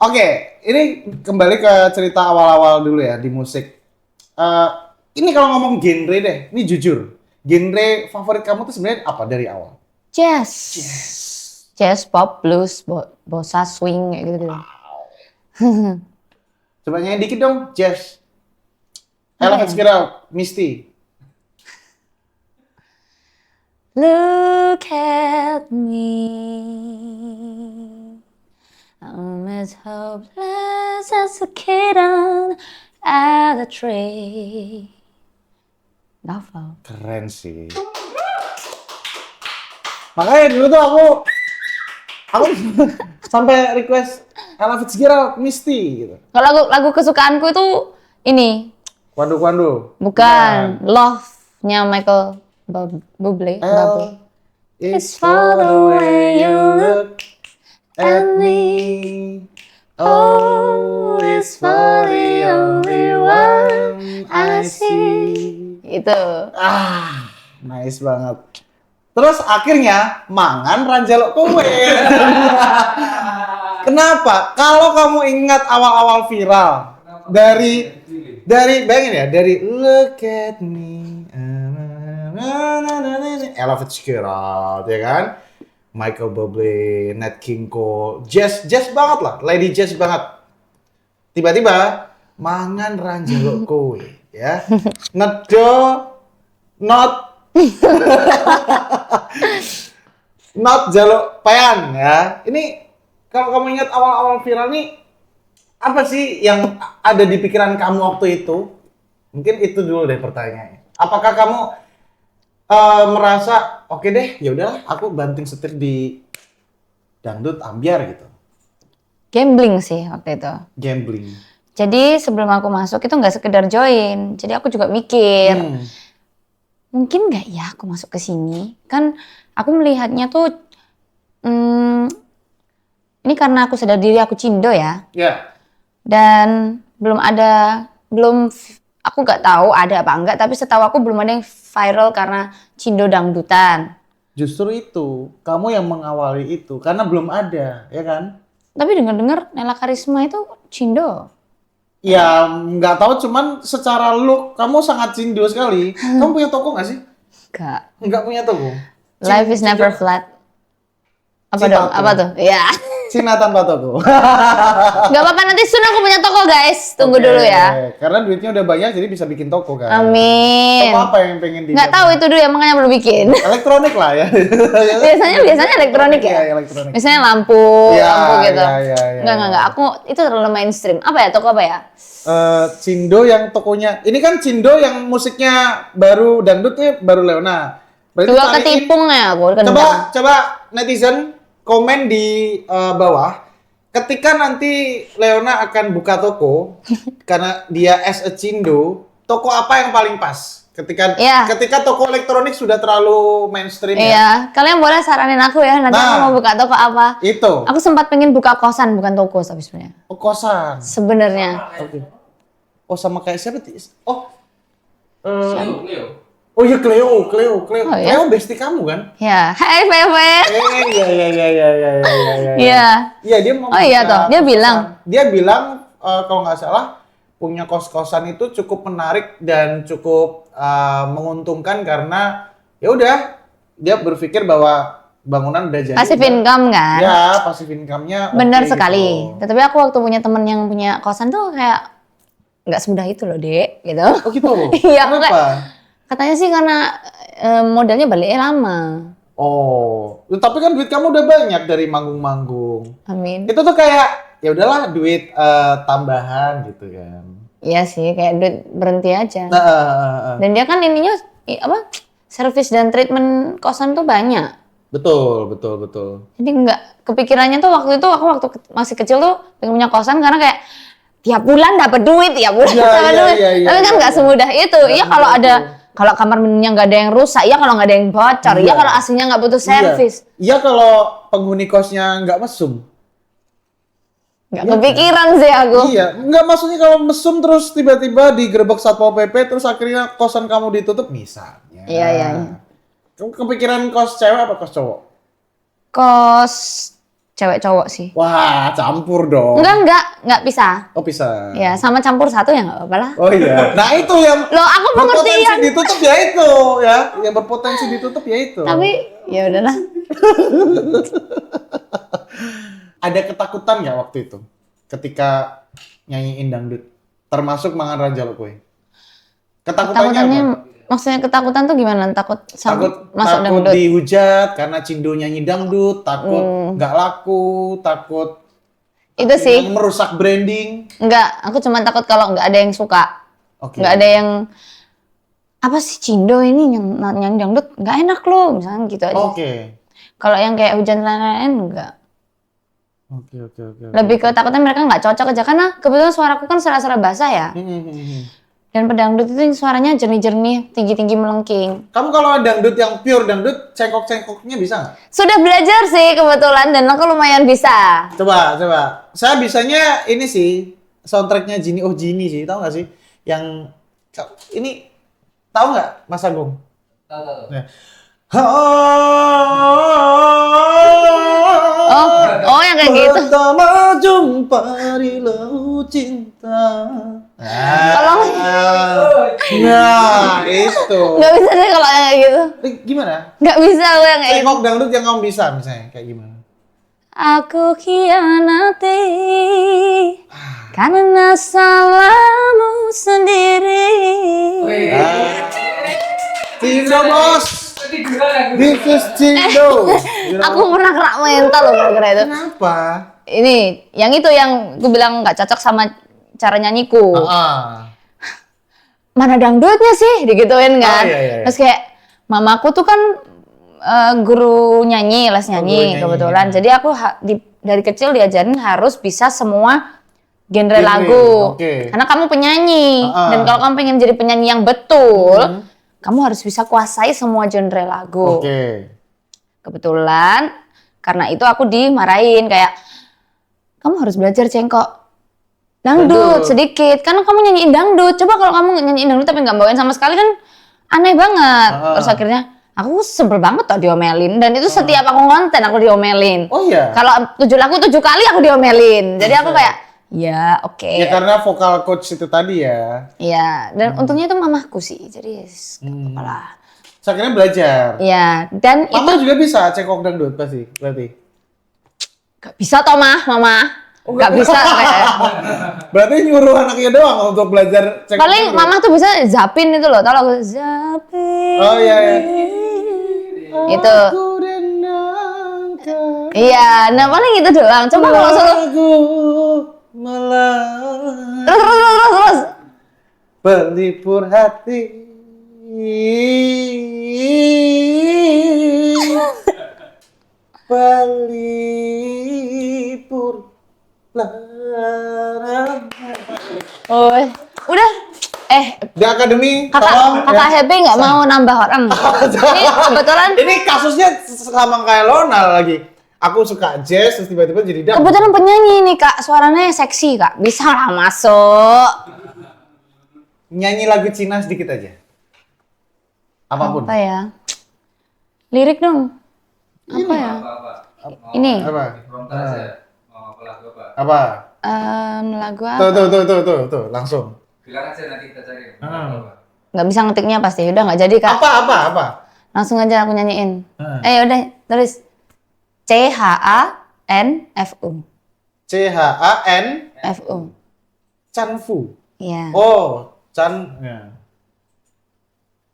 B: Oke. Ini kembali ke cerita awal-awal dulu ya di musik. Ini kalau ngomong genre deh, ini jujur. Genre favorit kamu tuh sebenarnya apa dari awal?
A: Jazz, pop, blues, bossa, swing kayak gitu.
B: Coba nyanyi dikit dong, jazz. Ella Fitzgerald, Misty.
A: Look at me, I'm as hopeless as a kitten at a tree. Novel.
B: Keren sih. Makanya dulu tuh aku sampai request Ella Fitzgerald, Misty gitu.
A: Kalau lagu kesukaanku itu ini.
B: Kuandu.
A: Bukan, Love-nya Michael Bublé.
B: It's for the way you look at me. Oh, it's for the only one I see.
A: Itu.
B: Nice banget. Terus akhirnya mangan ranjaluk kowe. Kenapa? Kalau kamu ingat awal-awal viral dari bayangin ya, dari Look at Me, Ella Fitzgerald, ya kan? Michael Bublé, Nat King Cole, jazz banget lah, lady jazz banget. Tiba-tiba mangan ranjaluk kowe, ya. Not jaluk payan ya. Ini kalau kamu ingat awal-awal viral nih, apa sih yang ada di pikiran kamu waktu itu? Mungkin itu dulu deh pertanyaannya. Apakah kamu merasa oke deh, ya udah aku banting setir di dangdut ambiar gitu?
A: Gambling sih waktu itu.
B: Gambling.
A: Jadi sebelum aku masuk itu nggak sekedar join. Jadi aku juga mikir, mungkin nggak ya aku masuk ke sini? Kan aku melihatnya tuh, ini karena aku sadar diri aku cindo ya.
B: Ya.
A: Dan aku nggak tahu ada apa enggak, tapi setahu aku belum ada yang viral karena cindo dangdutan.
B: Justru itu, kamu yang mengawali itu, karena belum ada, ya kan?
A: Tapi dengar-dengar Nela Karisma itu cindo.
B: Ya, nggak tahu, cuman secara look, kamu sangat cindo sekali. Kamu punya toko nggak sih? Nggak punya toko?
A: Life is never flat. Apa dong? Apa tuh? Ya.
B: Cina tanpa toko.
A: Gak apa-apa, nanti soon aku punya toko guys. Tunggu dulu ya.
B: Karena duitnya udah banyak jadi bisa bikin toko kan.
A: Amin.
B: Toko apa yang pengen di?
A: Nggak tahu itu dulu ya, makanya belum bikin.
B: Elektronik lah ya.
A: biasanya elektronik ya.
B: Iya, elektronik.
A: Biasanya lampu gitu.
B: Iya.
A: Enggak. Aku itu terlalu mainstream. Apa ya, toko apa ya?
B: Cindo yang tokonya. Ini kan Cindo yang musiknya baru, dangdutnya baru Leona.
A: Dua ketipung ya aku.
B: Coba netizen komen di bawah, ketika nanti Leona akan buka toko, karena dia as a Cindo, toko apa yang paling pas? Ketika toko elektronik sudah terlalu mainstream
A: ya. Kalian boleh saranin aku ya, nanti aku mau buka toko apa.
B: Itu.
A: Aku sempat pengen buka kosan, bukan toko tapi sebenarnya.
B: Oh, kosan.
A: Sebenarnya.
B: Oke. Oh, sama kayak siapa?
A: Leo.
B: Oh iya, Cleo.
A: Ya?
B: Cleo bestie kamu kan?
A: Ya, hai Fefe.
B: Iya. Iya, dia mau.
A: Oh iya toh, dia
B: bilang kalau nggak salah punya kos-kosan itu cukup menarik dan cukup menguntungkan karena ya udah dia berpikir bahwa bangunan udah jadi.
A: Passive income kan?
B: Ya, passive income-nya.
A: Benar sekali. Gitu. Tetapi aku waktu punya temen yang punya kosan tuh kayak nggak semudah itu loh, Dek, gitu.
B: Oh gitu.
A: Iya,
B: kenapa?
A: Katanya sih karena modalnya baliknya lama.
B: Oh, tapi kan duit kamu udah banyak dari manggung-manggung.
A: Amin.
B: Itu tuh kayak ya udahlah duit tambahan gitu kan.
A: Iya sih, kayak duit berhenti aja.
B: Nah,
A: Dan dia kan ininya servis dan treatment kosan tuh banyak.
B: betul.
A: Jadi nggak kepikirannya tuh waktu itu aku masih kecil tuh pengen punya kosan karena kayak tiap bulan dapat duit, tiap bulan dapat duit. Tapi kan nggak semudah itu. Iya kalau kamar mandinya nggak ada yang rusak, iya kalau nggak ada yang bocor, iya kalau AC-nya nggak butuh servis.
B: Iya kalau penghuni kosnya nggak mesum.
A: Nggak kepikiran sih aku.
B: Iya, nggak maksudnya kalau mesum terus tiba-tiba digerebek Satpol PP terus akhirnya kosan kamu ditutup misalnya.
A: Iya.
B: Kamu kepikiran kos cewek apa kos cowok?
A: Kos cewek cowok sih.
B: Wah, campur dong.
A: Enggak bisa.
B: Oh, bisa.
A: Ya, sama campur satu ya nggak apa-apa lah.
B: Oh iya. Nah, itu yang
A: Loh, aku mengerti
B: berpotensi
A: yang
B: ditutup ya itu ya. Yang berpotensi ditutup ya itu.
A: tapi ya udahlah.
B: Ada ketakutan nggak waktu itu ketika nyanyiin dangdut? Termasuk Mangan Raja lo kue. Ketakutannya apa?
A: Maksudnya ketakutan tuh gimana? Takut
B: Takut
A: masuk dangdut?
B: dihujat karena Cindo nyanyi dangdut, takut nggak laku, takut
A: Itu sih.
B: merusak branding.
A: Enggak, aku cuma takut kalau nggak ada yang suka.
B: Oke.
A: Nggak ada yang apa sih Cindo ini yang nyanyi dangdut nggak enak loh, misalnya gitu aja.
B: Oke.
A: Kalau yang kayak hujan lain enggak.
B: Oke.
A: Lebih ke takutnya mereka nggak cocok aja karena kebetulan suaraku kan sera-sera basah ya. Dan pedangdut itu suaranya jernih-jernih, tinggi-tinggi melengking.
B: Kamu kalau dangdut yang pure dangdut, cengkok-cengkoknya bisa nggak?
A: Sudah belajar sih kebetulan dan aku lumayan bisa.
B: Coba. Saya bisanya ini sih, soundtracknya Gini Oh Gini sih, tahu nggak sih? Yang ini tahu nggak Mas Agung?
D: Tahu.
B: Nah.
A: Oh yang kayak gitu.
B: Pertama jumpa di laut cinta.
A: Tolong.
B: Nah, itu.
A: Nggak bisa sih kalau yang kayak gitu.
B: Gimana?
A: Nggak bisa aku yang kayak gitu.
B: Cengkok dangdut yang kamu bisa misalnya kayak gimana?
A: Aku khianati karena salahmu sendiri.
B: Cindo bos. This is Cindo.
A: Aku pernah kena mental loh gara-gara itu.
B: Kenapa?
A: Ini, yang itu yang gue bilang nggak cocok sama cara nyanyiku. Mana dangdutnya sih, digituin kan.
B: Iya.
A: Terus kayak mamaku tuh kan guru nyanyi, les nyanyi kebetulan. Jadi aku dari kecil diajarin harus bisa semua genre lagu. Karena kamu penyanyi. Dan kalau kamu pengen jadi penyanyi yang betul, kamu harus bisa kuasai semua genre lagu. Kebetulan karena itu aku dimarahin kayak kamu harus belajar cengkok dangdut sedikit. Karena kamu nyanyiin dangdut. Coba kalau kamu nyanyiin dangdut tapi nggak bawain sama sekali kan aneh banget. Terus akhirnya aku sebel banget tuh diomelin. Dan itu setiap aku ngonten aku diomelin.
B: Oh iya?
A: Kalau 7 lagu 7 kali aku diomelin. Jadi aku kayak ya oke.
B: Ya karena vokal coach itu tadi ya.
A: Iya, dan untungnya itu mamahku sih. Jadi kepala.
B: Saya akhirnya belajar.
A: Iya, dan
B: Mama juga bisa cengkok dangdut pasti, berarti.
A: Gak bisa toh mama. Gak bisa kayak.
B: Berarti nyuruh anaknya doang untuk belajar cengkok
A: Paling
B: dangdut.
A: mama tuh bisa zapin itu loh, tau lagu zapin.
B: Oh iya.
A: Itu. Iya, nah paling itu doang. Coba kalau solo. Terus.
B: Pelipur hati. Pelipur lara.
A: Oh, udah.
B: Di akademi,
A: Kakak Happy nggak mau nambah orang. Ini kebetulan.
B: Ini kasusnya sama kayak Lonal lagi. Aku suka jazz, terus tiba-tiba jadi dangdut.
A: Kebetulan penyanyi nih kak, suaranya seksi kak. Bisa lah masuk.
B: Nyanyi lagu Cina sedikit aja. Apapun.
A: Apa ya? Lirik dong. Apa ya? Ini.
B: Apa?
A: Lagu apa?
B: Tuh, langsung.
D: Bilang aja nanti kita cari.
A: Nggak bisa ngetiknya pasti. Udah nggak jadi kak.
B: Apa?
A: Langsung aja aku nyanyiin. Udah tulis. CHANFU.
B: CHANFU. Chanfu.
A: Iya.
B: Oh, Chan. Ya.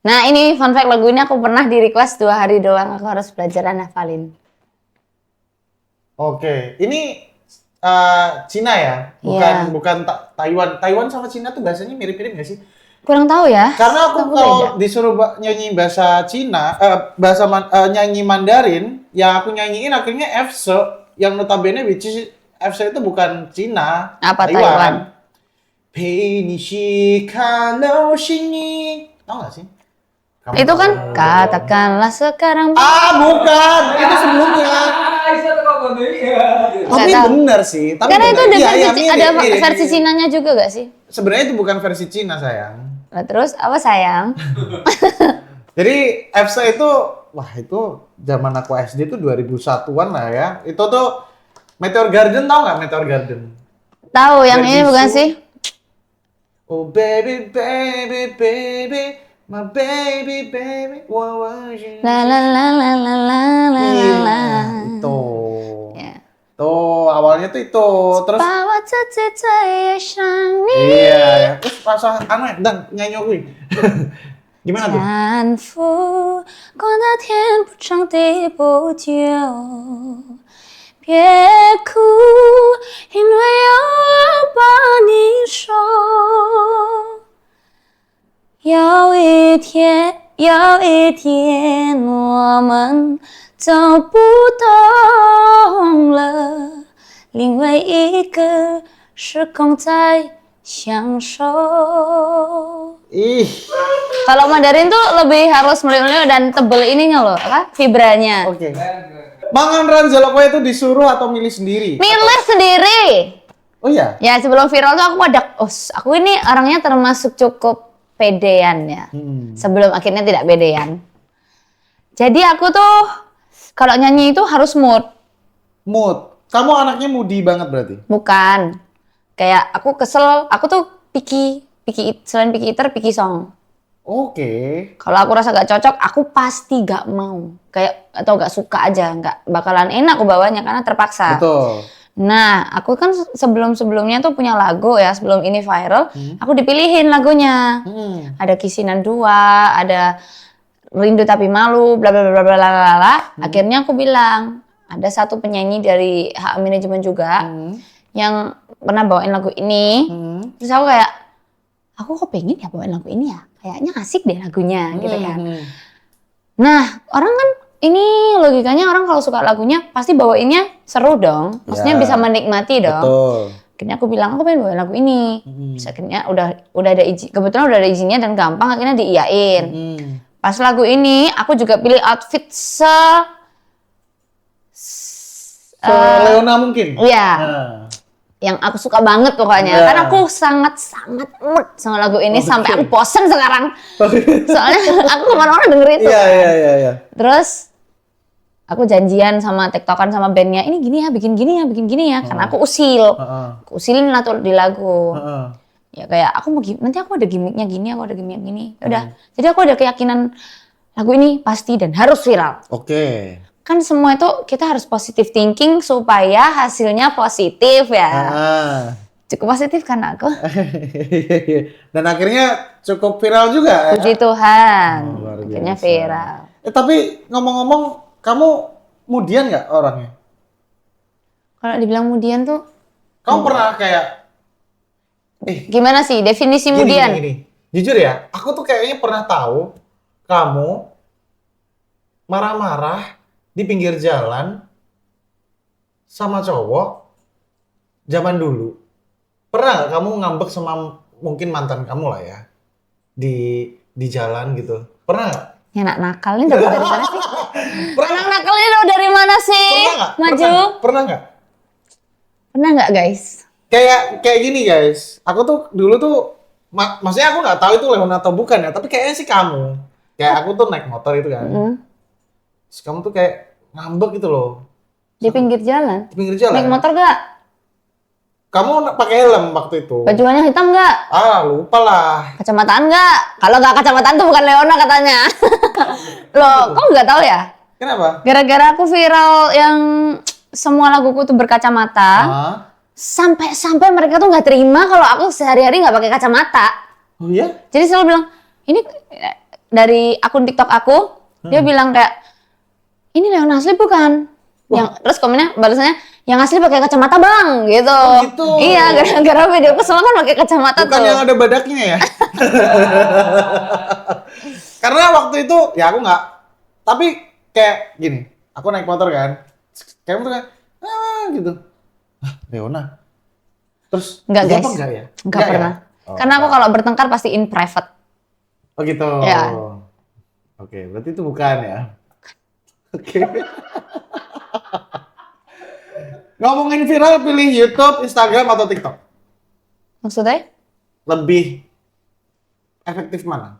A: Nah ini fun fact, lagu ini aku pernah di request 2 hari doang, aku harus belajar hafalin.
B: Oke, ini Cina ya?
A: Iya.
B: Bukan Taiwan. Taiwan sama Cina tuh bahasanya mirip-mirip nggak sih?
A: Kurang tahu ya.
B: Karena aku
A: Tahu
B: kalau
A: beda.
B: disuruh nyanyi bahasa Cina, nyanyi Mandarin, yang aku nyanyiin akhirnya FC, yang notabene which is FC itu bukan Cina,
A: Apa Taiwan?
B: 陪你细看流星雨，tahu nggak sih? Kamu
A: Itu kan
B: tahu.
A: katakanlah sekarang.
B: Bukan, itu sebelumnya.
D: Bisa tuh kok Bang. Iya.
B: Tapi
A: Nggak tahu.
B: bener sih. Tapi
A: Karena itu ada
B: bener.
A: versi,
B: Iya,
A: ada
B: mirip.
A: versi Cinanya juga gak sih?
B: Sebenarnya itu bukan versi Cina sayang.
A: Nah, terus apa sayang?
B: Jadi FC itu, wah itu zaman aku SD tuh 2001-an lah ya. Itu tuh Meteor Garden, tau nggak Meteor Garden?
A: Tahu yang
B: Dari
A: ini bukan
B: Bisu.
A: sih?
B: Oh baby, baby, baby, my baby, baby, what was you?
A: La la la la la la la la la.
B: Itu.
A: Ya.
B: Tuh, awalnya tuh itu. Terus
A: 把我自己最想你。
B: iya, ya. Terus rasa aneh dan nyanyi gue. Gimana tuh?
A: 搀扶过那天不长地不久，别哭，因为有我把你守。有一天，我们走不动了，另外一个时空在享受。
B: Ih,
A: Kalau Mandarin tuh lebih harus melulu dan tebel ininya loh, apa? Vibranya.
B: oke. Mangan Ranjalo itu disuruh atau milih sendiri?
A: Milih sendiri.
B: Oh iya?
A: Ya sebelum viral tuh aku ini orangnya termasuk cukup pedean ya. Sebelum akhirnya tidak pedean. Jadi aku tuh kalau nyanyi itu harus mood.
B: Mood. Kamu anaknya moody banget berarti?
A: Bukan. Kayak aku kesel, aku tuh picky selain picky eater, picky song.
B: Oke.
A: Kalau aku rasa gak cocok, aku pasti gak mau. Kayak atau gak suka aja, gak bakalan enak aku bawanya karena terpaksa.
B: Betul.
A: Nah, aku kan sebelum-sebelumnya tuh punya lagu ya, sebelum ini viral, aku dipilihin lagunya. Ada Kisinan 2, ada Rindu Tapi Malu, bla bla bla bla bla bla bla. Akhirnya aku bilang, ada satu penyanyi dari HA Manajemen juga yang pernah bawain lagu ini. Terus aku kayak, aku kok pengen ya bawain lagu ini ya? Kayaknya asik deh lagunya gitu kan. Nah, orang kan ini logikanya orang kalau suka lagunya pasti bawainnya seru dong. Maksudnya
B: Ya.
A: bisa menikmati dong.
B: Betul.
A: Akhirnya aku bilang, aku pengen bawain lagu ini. Terus akhirnya udah ada izin, kebetulan udah ada izinnya dan gampang akhirnya diiyain. Pas lagu ini aku juga pilih outfit
B: Leona mungkin?
A: iya,
B: Nah.
A: yang aku suka banget pokoknya.
B: Ya.
A: Karena aku sangat mood sama lagu ini sampai aku bosen sekarang. Soalnya aku kemana-mana denger itu.
B: Iya.
A: Terus aku janjian sama tiktokan sama bandnya, ini gini ya, bikin gini ya. Karena aku usil. Aku usilin lah tuh di lagu. Ya kayak aku mau nanti aku ada gimmicknya gini, aku ada gimmick gini. Ya udah. Jadi aku ada keyakinan lagu ini pasti dan harus viral.
B: Oke.
A: Kan semua itu kita harus positive thinking supaya hasilnya positif ya. Cukup positif kan aku.
B: Dan akhirnya cukup viral juga ya?
A: Puji Tuhan.
B: Luar biasa.
A: Akhirnya viral.
B: Tapi ngomong-ngomong, kamu mudian nggak orangnya?
A: Kalau dibilang mudian tuh
B: Kamu pernah kayak
A: gimana sih definisi mudian?
B: gini. Jujur ya, aku tuh kayaknya pernah tahu kamu marah-marah di pinggir jalan sama cowok zaman dulu. Pernah nggak kamu ngambek sama mungkin mantan kamu lah ya di jalan gitu? Pernah nggak?
A: Ya anak nakal ini dari mana sih?
B: Pernah
A: Anak nakal ini dari mana sih?
B: nggak?
A: Maju.
B: Pernah nggak?
A: Pernah nggak guys?
B: Kayak gini guys, aku tuh dulu tuh, maksudnya aku nggak tahu itu Leona atau bukan ya, tapi kayaknya sih kamu. Kayak aku tuh naik motor itu kan, terus kamu tuh kayak ngambek gitu loh.
A: Di pinggir jalan?
B: Di pinggir jalan.
A: Naik motor gak?
B: Kamu pakai helm waktu itu.
A: Baju warna hitam gak?
B: Lupa lah.
A: Kacamataan gak? Kalau gak kacamataan tuh bukan Leona katanya. Loh, kok nggak tahu ya?
B: Kenapa?
A: Gara-gara aku viral yang semua laguku tuh berkacamata, sampai mereka tuh nggak terima kalau aku sehari-hari nggak pakai kacamata.
B: Oh iya?
A: Jadi selalu bilang, ini dari akun TikTok aku, dia bilang kayak, ini Leon asli bukan? Terus komennya balasannya, yang asli pakai kacamata bang, gitu.
B: Oh, gitu.
A: Iya, gara-gara video kesel kan pakai kacamata
B: Bukan
A: tuh.
B: yang ada badaknya ya? Karena waktu itu, ya aku nggak. Tapi kayak gini, aku naik motor kan. Kayak motor kan, gitu. Leona. Terus,
A: Enggak guys,
B: enggak ya?
A: enggak pernah.
B: Ya? Oh,
A: Karena aku kalau bertengkar pasti in private.
B: Oh gitu.
A: Ya.
B: Oke, berarti itu bukan ya? Oke. Ngomongin viral, pilih YouTube, Instagram, atau TikTok?
A: Maksudnya?
B: Lebih efektif mana?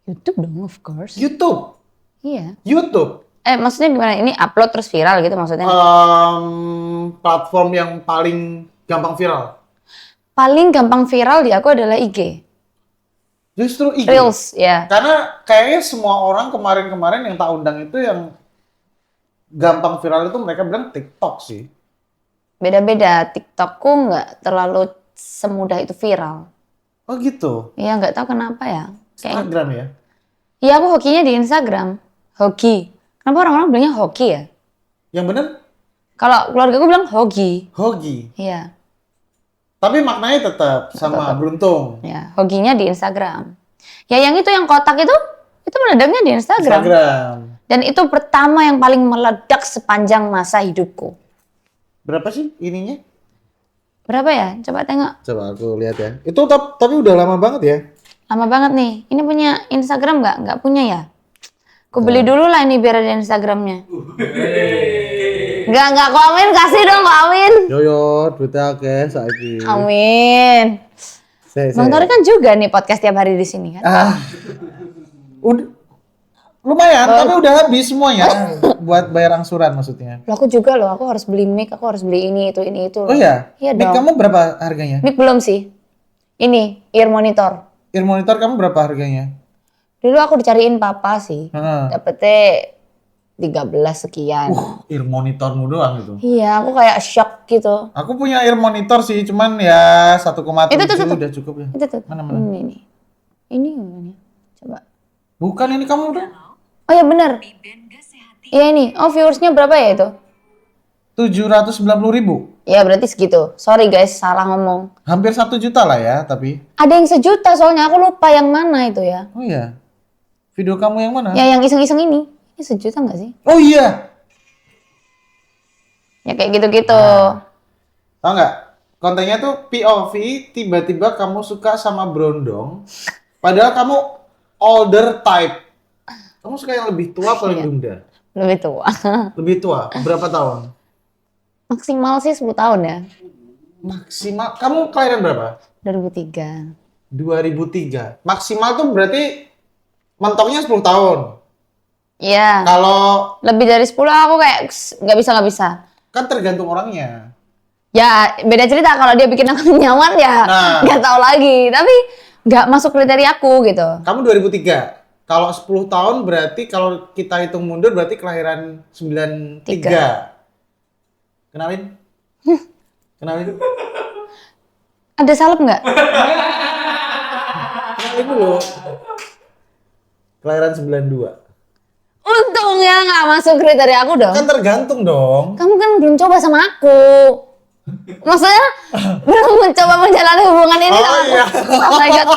A: YouTube dong, of course.
B: YouTube.
A: Iya.
B: YouTube.
A: Maksudnya gimana? Ini upload terus viral gitu maksudnya?
B: Platform yang paling gampang viral.
A: Paling gampang viral di aku adalah IG.
B: Justru IG.
A: Reels, ya.
B: Karena kayaknya semua orang kemarin-kemarin yang tak undang itu yang gampang viral itu mereka bilang TikTok sih.
A: Beda-beda. TikTokku nggak terlalu semudah itu viral.
B: Oh gitu.
A: Ya nggak tahu kenapa ya. Kayak,
B: Instagram ya?
A: iya aku hokinya di Instagram. Hoki. Kenapa orang-orang bilangnya hoki ya?
B: Yang bener?
A: Kalau keluarga gue bilang hoki.
B: Hoki.
A: Iya.
B: Tapi maknanya tetap sama beruntung.
A: Ya, hokinya di Instagram. Ya yang itu yang kotak itu meledaknya di Instagram. Dan itu pertama yang paling meledak sepanjang masa hidupku.
B: Berapa sih ininya?
A: Berapa ya? Coba tengok.
B: Coba aku lihat ya. Itu tapi udah lama banget ya.
A: Lama banget nih. Ini punya Instagram nggak? Nggak punya ya? Aku beli dulu lah ini biar ada Instagramnya. Nggak aku amin. Kasih dong kok amin.
B: Yo, duitnya oke, saiki.
A: Amin. Bang Tori kan juga nih podcast tiap hari di sini kan?
B: Udah, lumayan, tapi udah habis semuanya buat bayar angsuran maksudnya.
A: Loh, aku juga loh, aku harus beli mic, aku harus beli ini itu
B: Oh iya?
A: Iya
B: Mic
A: dong.
B: kamu berapa harganya?
A: Mic belum sih. Ini ear monitor.
B: Ear monitor kamu berapa harganya?
A: Dulu aku dicariin papa sih.
B: Heeh.
A: Dapetnya 13 sekian.
B: Ear monitormu doang itu.
A: Iya, aku kayak shock gitu.
B: Aku punya ear monitor sih, cuman ya 1,7
A: Itu.
B: udah cukup ya.
A: Itu tuh.
B: Mana?
A: Ini nih. Ini gimana? Coba.
B: Bukan ini kamu udah.
A: Oh ya benar. Iya ini. Oh viewersnya berapa ya itu?
B: 790.000.
A: Ya berarti segitu. Sorry guys, salah ngomong.
B: Hampir 1 juta lah ya, tapi.
A: Ada yang 1 juta soalnya aku lupa yang mana itu ya.
B: Oh iya. Video kamu yang mana?
A: Ya yang iseng-iseng ini. Ini 1 juta nggak sih?
B: Oh iya.
A: Ya kayak gitu-gitu.
B: Tahu nggak? Kontennya tuh POV, tiba-tiba kamu suka sama Brondong, padahal kamu older type. Kamu suka yang lebih tua apa lebih muda?
A: Lebih tua.
B: Lebih tua. Berapa tahun?
A: Maksimal sih 10 tahun ya.
B: Maksimal. Kamu kelahiran berapa?
A: 2003.
B: 2003. Maksimal tuh berarti mentoknya 10 tahun.
A: Iya.
B: Kalau
A: Lebih dari 10 aku kayak nggak bisa.
B: kan tergantung orangnya.
A: Ya beda cerita kalau dia bikin aku nyaman ya
B: Nah.
A: nggak tahu lagi. Tapi nggak masuk kriteria aku gitu.
B: Kamu 2003. Kalau 10 tahun berarti kalau kita hitung mundur berarti kelahiran 93. Kenalin? Kenalin?
A: Ada salep nggak?
B: Kenalin dulu. Kelahiran 92.
A: Untungnya nggak masuk kriteria aku dong.
B: Kan tergantung dong.
A: Kamu kan belum coba sama aku. Maksudnya belum mencoba menjalani hubungan ini
B: Oh,
A: sama aku.
B: iya.
A: Oh my God.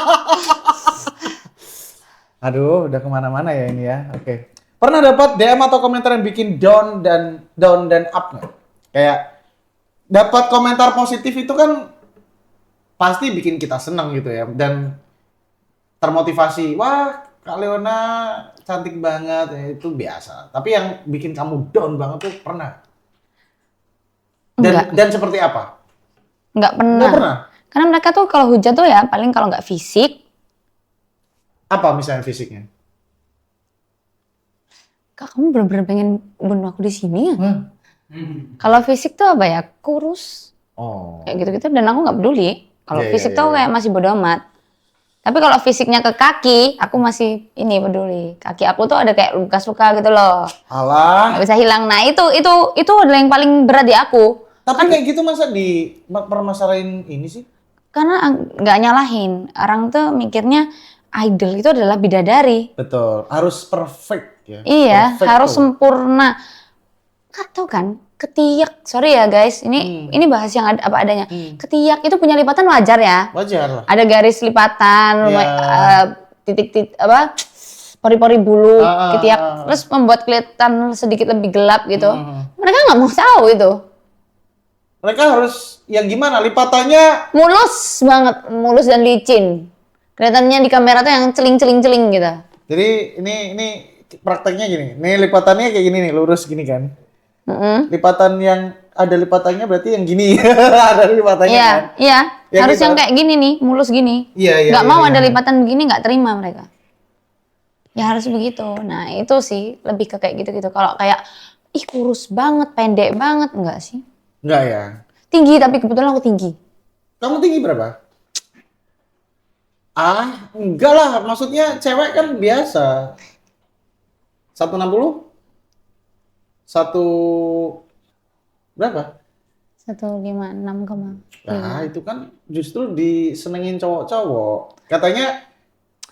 B: Aduh, udah kemana-mana ya ini ya. Oke. Pernah dapat DM atau komentar yang bikin down dan up nggak? Kayak dapat komentar positif itu kan pasti bikin kita senang gitu ya dan termotivasi. Wah, Kak Leona cantik banget, ya, itu biasa. Tapi yang bikin kamu down banget tuh pernah? Dan seperti apa?
A: Nggak pernah.
B: Nggak pernah?
A: Karena mereka tuh kalau hujat tuh ya paling kalau nggak fisik.
B: Apa misalnya fisiknya?
A: Kak kamu bener-bener pengen bunuh aku di sini ya?
B: Hah?
A: Kalau fisik tuh apa ya? Kurus.
B: Oh.
A: Kayak gitu-gitu dan aku nggak peduli. Kalau
B: Iya,
A: fisik
B: iya,
A: tuh
B: iya.
A: kayak masih bodo amat. Tapi kalau fisiknya ke kaki, aku masih ini peduli. Kaki aku tuh ada kayak luka-luka gitu loh.
B: Alah.
A: Nggak bisa hilang. Nah itu adalah yang paling berat di aku.
B: Tapi kayak gitu masa di permasalahin ini sih?
A: Karena nggak nyalahin. Orang tuh mikirnya idol itu adalah bidadari.
B: Betul, harus perfect ya.
A: Iya,
B: Perfect
A: harus
B: tuh.
A: sempurna. Kak tahu kan, ketiak. Sorry ya guys, ini bahas yang apa adanya. Ketiak itu punya lipatan wajar ya.
B: Wajar lah.
A: Ada garis lipatan, titik-titik apa? Pori-pori bulu ketiak, terus membuat kelihatan sedikit lebih gelap gitu. Mereka nggak mau tahu itu.
B: Mereka harus yang gimana? Lipatannya
A: Mulus banget, mulus dan licin. Kelihatannya di kamera tuh yang celing-celing-celing gitu.
B: jadi ini prakteknya gini. Nih lipatannya kayak gini nih, lurus gini kan. Lipatan yang ada lipatannya berarti yang gini. Ada lipatannya
A: Iya,
B: kan.
A: iya.
B: Ya
A: Harus
B: gitu.
A: yang kayak gini nih, mulus gini.
B: Iya,
A: Nggak
B: iya,
A: mau
B: iya.
A: ada lipatan begini, nggak terima mereka. Ya harus begitu. Nah itu sih lebih ke kayak gitu-gitu. Kalau kayak, ih kurus banget, pendek banget, enggak sih?
B: Enggak ya.
A: Tinggi, tapi kebetulan aku tinggi.
B: Kamu tinggi berapa? Enggak lah. Maksudnya cewek kan biasa. 160? Satu berapa?
A: 156,5.
B: Nah, itu kan justru disenengin cowok-cowok. Katanya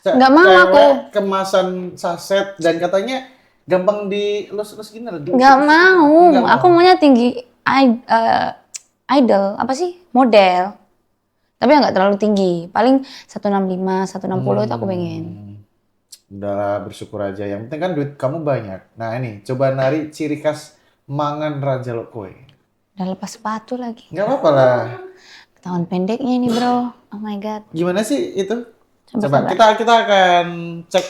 A: Nggak mau
B: cewek
A: aku.
B: kemasan saset dan katanya gampang dilus-lus gini lah.
A: Nggak mau.
B: Nggak
A: Aku maunya tinggi idol, apa sih? Model. Tapi nggak terlalu tinggi. Paling 165, 160 itu aku pengen.
B: Udahlah, bersyukur aja. Yang penting kan duit kamu banyak. Nah ini, coba nari ciri khas mangan Raja Lokoi.
A: Udah lepas sepatu lagi.
B: Nggak apa-apa lah.
A: Ketahuan pendeknya nih bro. Oh my god.
B: Gimana sih itu?
A: Coba.
B: Kita akan cek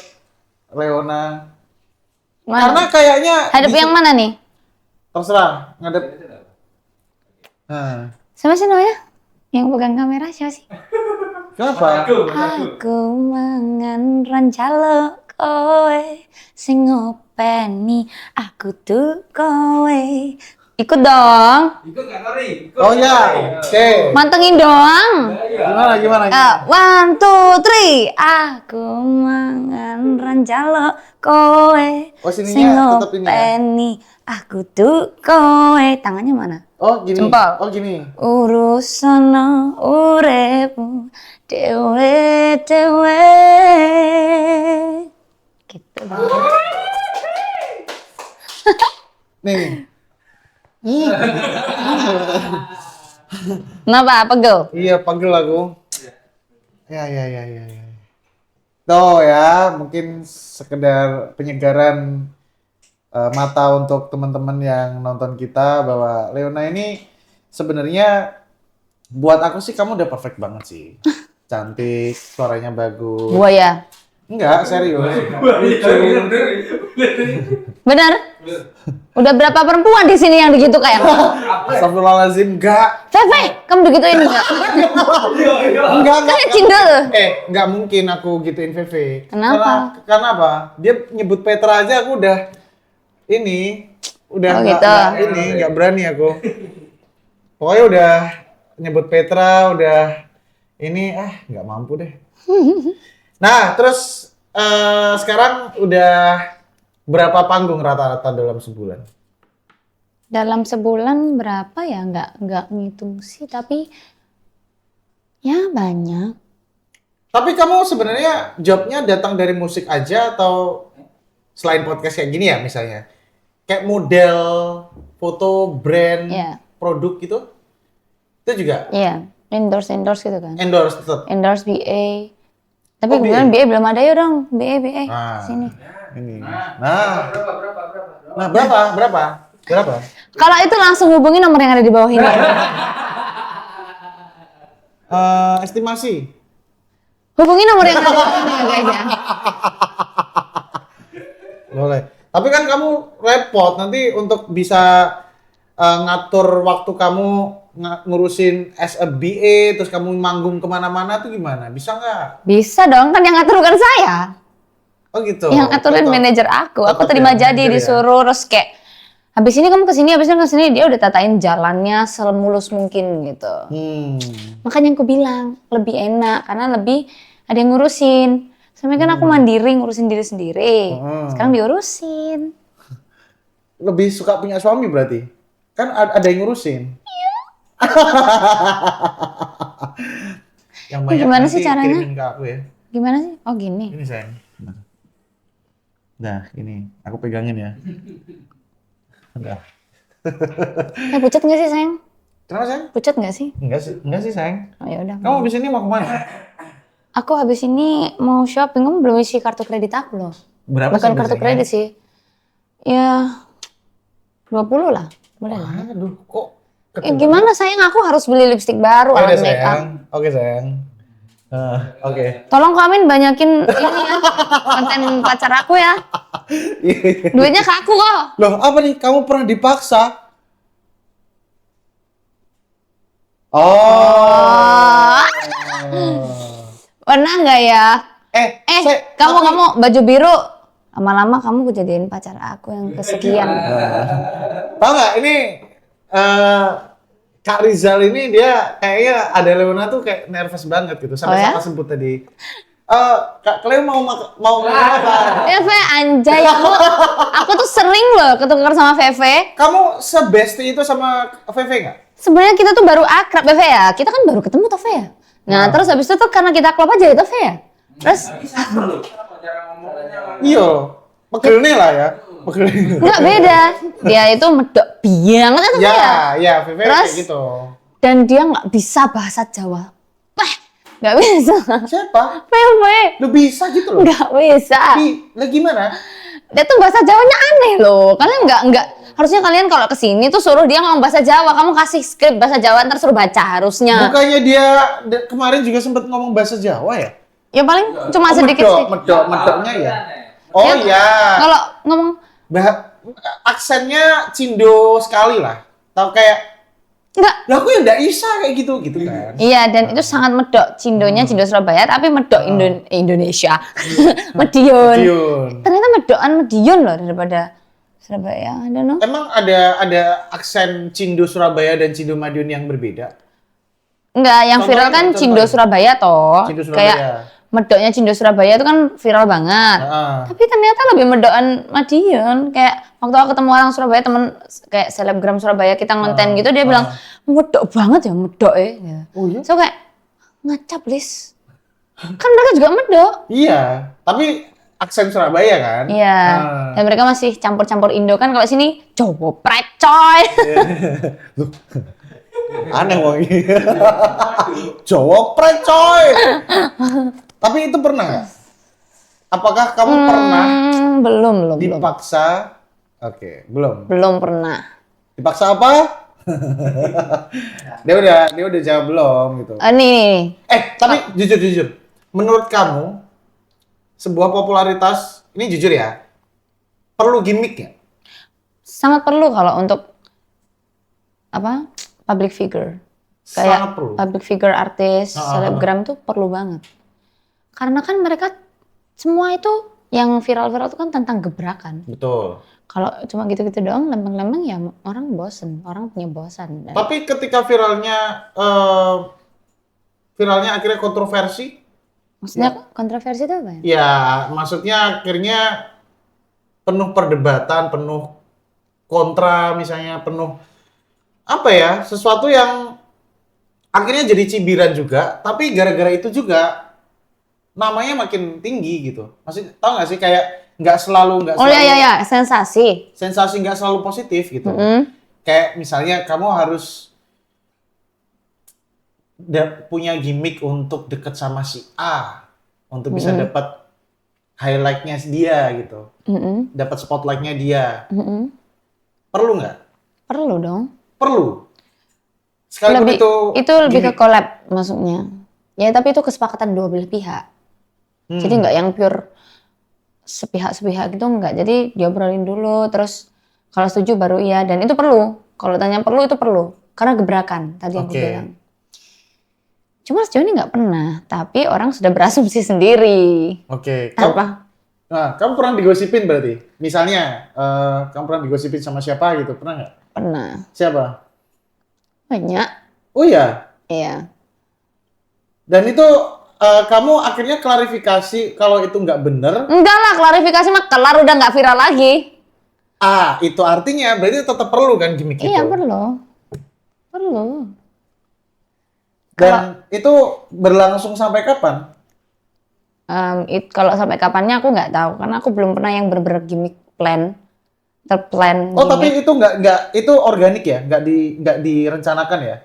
B: Leona.
A: Mana?
B: Karena kayaknya
A: Hadap yang mana nih?
B: terserah ngadep. Nah,
A: Siapa sih namanya? Yang pegang kamera siapa sih?
B: kenapa?
A: Aku mangan rancalo kowe sing ngopeni aku tuh kowe. Ikut dong.
D: Ikut nggak nari? Ikut.
B: Oh ya, oke.
A: Mantengin doang.
B: Gimana?
A: 1, 2, 3. Aku mangan rancalo kowe
B: Oh, sininya
A: sing
B: tetep ini ya?
A: ngopeni aku tuh kowe. Tangannya mana?
B: Oh gini.
A: Jempol.
B: Oh gini.
A: Urusan urepmu dewe gitu dong.
B: Nih.
A: Kenapa? Pegel?
B: Iya, pegel aku. Ya. Tuh ya, mungkin sekedar penyegaran mata untuk teman-teman yang nonton kita bahwa Leona ini sebenarnya buat aku sih kamu udah perfect banget sih. Cantik, suaranya bagus.
A: Buaya.
B: Enggak, serius.
A: Bener? Udah berapa perempuan di sini yang begitu kayak lo?
B: Astagfirullahaladzim, enggak.
A: Feve, kamu digituin enggak?
B: Enggak.
A: Kan cindel.
B: Enggak mungkin aku gituin Veve.
A: Kenapa?
B: Karena apa? Dia nyebut Petra aja aku udah
A: Oh, gitu.
B: Enggak berani aku. Pokoknya udah nyebut Petra, udah enggak mampu deh. Nah, terus sekarang udah berapa panggung rata-rata dalam sebulan?
A: Dalam sebulan berapa ya? Enggak ngitung sih, tapi ya banyak.
B: Tapi kamu sebenarnya jobnya datang dari musik aja atau selain podcast kayak gini ya misalnya? Kayak model, foto, brand,
A: Iya.
B: produk gitu? Itu juga?
A: Iya, endorse gitu kan.
B: Endorse tetap?
A: Endorse BA. Tapi
B: Oh,
A: kebetulan BA belum ada, yuk dong. BA.
B: Nah.
A: Sini.
B: Ini. Nah, berapa?
A: Kalau itu langsung hubungi nomor yang ada di bawah ini.
B: Estimasi.
A: Hubungi nomor yang ada di bawah ini ya guys ya.
B: Boleh. Tapi kan kamu repot nanti untuk bisa ngatur waktu kamu ngurusin as a BA, terus kamu manggung kemana-mana tuh gimana? Bisa nggak?
A: Bisa dong, kan yang ngatur bukan saya.
B: Oh gitu.
A: Yang aturin manajer aku. Aku
B: Tetap
A: terima
B: ya,
A: jadi
B: manajer ya.
A: disuruh terus kayak habis ini kamu kesini, habis ini kesini, dia udah tatain jalannya semulus mungkin gitu. Makanya aku bilang lebih enak karena lebih ada yang ngurusin. Soalnya kan aku mandiri ngurusin diri sendiri. Sekarang diurusin.
B: Lebih suka punya suami berarti? Kan ada yang ngurusin. Iya. Yang banyak
A: Gimana
B: nanti
A: sih caranya?
B: kirimin ke aku ya.
A: Gimana sih? Oh gini.
B: Ini sayang. Nah, ini aku pegangin ya. Udah.
A: Pucat nggak sih sayang?
B: Kenapa sayang?
A: Pucat nggak sih?
B: Enggak sih sayang.
A: Oh ya udah.
B: Kamu habis ini mau kemana?
A: Aku habis ini mau shopping, kamu belum isi kartu kredit aku loh.
B: Berapa
A: Bukan
B: sih
A: kartu
B: biasanya?
A: kredit sih. Ya 20 lah. Boleh lah.
B: Aduh, kok
A: Gimana sayang, aku harus beli lipstik baru,
B: Oke
A: alat make up.
B: sayang. Oke sayang. Oke.
A: Tolong Amin banyakin ini ya, konten pacar aku ya. Duitnya ke aku kok.
B: Loh, apa nih? Kamu pernah dipaksa? Oh.
A: Pernah nggak ya? Kamu baju biru. Lama-lama kamu jadiin pacar aku yang kesekian.
B: Tahu nggak ini Kak Rizal ini dia kayaknya ada Leona tuh kayak nervous banget gitu. Sampai salah sebut tadi. Kak Cleo mau ngomong apa?
A: Feve anjay, aku tuh sering loh ketukar sama Feve.
B: Kamu sebesti itu sama Feve nggak?
A: Sebenarnya kita tuh baru akrab Feve ya. Kita kan baru ketemu Tove ya. Nah, terus habis itu tuh karena kita klop aja ya Tove ya. Terus
B: iya, pegelnya lah ya. Pegelnya.
A: enggak beda. Dia itu medok banget Tove ya.
B: Ya, Feve
A: Terus,
B: kayak gitu.
A: Dan dia nggak bisa bahasa Jawa. Nggak bisa.
B: Siapa?
A: Feve.
B: Lu bisa gitu loh.
A: Nggak bisa.
B: Lah gimana?
A: Dia tuh bahasa Jawanya aneh loh. Kalian nggak harusnya kalian kalau kesini tuh suruh dia ngomong bahasa Jawa. Kamu kasih skrip bahasa Jawa ntar suruh baca harusnya.
B: Bukannya dia kemarin juga sempat ngomong bahasa Jawa ya?
A: Ya paling cuma sedikit sih.
B: Medoknya ya. Oh ya.
A: Kalau ngomong
B: aksennya Cindo sekali lah. Tahu kayak
A: enggak.
B: Lah aku yang nggak bisa kayak gitu kan.
A: Iya, dan itu sangat medok. Cindonya Cindo Surabaya tapi medok Indonesia. Madiun. Ternyata medokan Madiun loh daripada Surabaya. I don't know.
B: Emang ada aksen Cindo Surabaya dan Cindo Madiun yang berbeda?
A: Enggak, yang viral kan Cindo Surabaya toh.
B: Cindo Surabaya.
A: Kayak medoknya Cindo Surabaya itu kan viral banget. Tapi ternyata lebih medokan Madiun. Kayak waktu aku ketemu orang Surabaya, temen kayak selebgram Surabaya, kita ngonten gitu, dia bilang, medok banget ya, medok ya.
B: Oh iya?
A: So kayak, ngacap Lis. Kan mereka juga medok.
B: Iya, tapi aksen Surabaya kan?
A: Iya, dan mereka masih campur-campur Indo kan, kalau sini, Jawa precoy.
B: Aneh wong ini. Jawa precoy. Tapi itu pernah nggak? Apakah kamu pernah
A: Belum.
B: dipaksa? Oke, belum.
A: Belum pernah.
B: Dipaksa apa? dia udah jawab belum gitu.
A: Nih.
B: Tapi jujur. Menurut kamu sebuah popularitas ini jujur ya, perlu gimmick ya?
A: Sangat perlu kalau untuk public figure. Kayak
B: perlu.
A: Public figure artis, selebgram tuh perlu banget. Karena kan mereka semua itu yang viral-viral itu kan tentang gebrakan.
B: Betul.
A: Kalau cuma gitu-gitu doang, lempeng-lempeng ya orang bosen, orang punya bosan.
B: Tapi ketika viralnya akhirnya kontroversi.
A: Maksudnya kontroversi itu apa ya?
B: Ya, maksudnya akhirnya penuh perdebatan, penuh kontra misalnya, penuh sesuatu yang akhirnya jadi cibiran juga, tapi gara-gara itu juga namanya makin tinggi gitu. Maksudnya tahu nggak sih kayak nggak selalu.
A: Oh ya, sensasi
B: nggak selalu positif gitu. Kayak misalnya kamu harus punya gimmick untuk deket sama si A untuk bisa dapat highlightnya dia gitu, dapat spotlightnya dia. Perlu nggak?
A: Perlu dong.
B: Perlu. Sekalipun
A: itu lebih ke collab maksudnya. Ya tapi itu kesepakatan dua belah pihak. Jadi nggak yang pure sepihak gitu nggak. Jadi diobrolin dulu, terus kalau setuju baru iya, dan itu perlu. Kalau tanya perlu, itu perlu. Karena gebrakan tadi yang aku bilang. Cuma sejauh ini nggak pernah, tapi orang sudah berasumsi sendiri.
B: Oke.
A: Nah,
B: kamu pernah digosipin berarti? Misalnya, kamu pernah digosipin sama siapa gitu, pernah nggak?
A: Pernah.
B: Siapa?
A: Banyak.
B: Oh iya?
A: Iya.
B: Dan itu kamu akhirnya klarifikasi kalau itu nggak bener?
A: Enggak lah, klarifikasi mah kelar, udah nggak viral lagi.
B: Itu artinya berarti tetap perlu kan gimmick itu?
A: Iya, perlu.
B: Dan itu berlangsung sampai kapan?
A: Kalau sampai kapannya aku nggak tahu, karena aku belum pernah yang bener-bener gimmick terplan.
B: Oh, tapi itu nggak itu organik ya? Nggak direncanakan ya?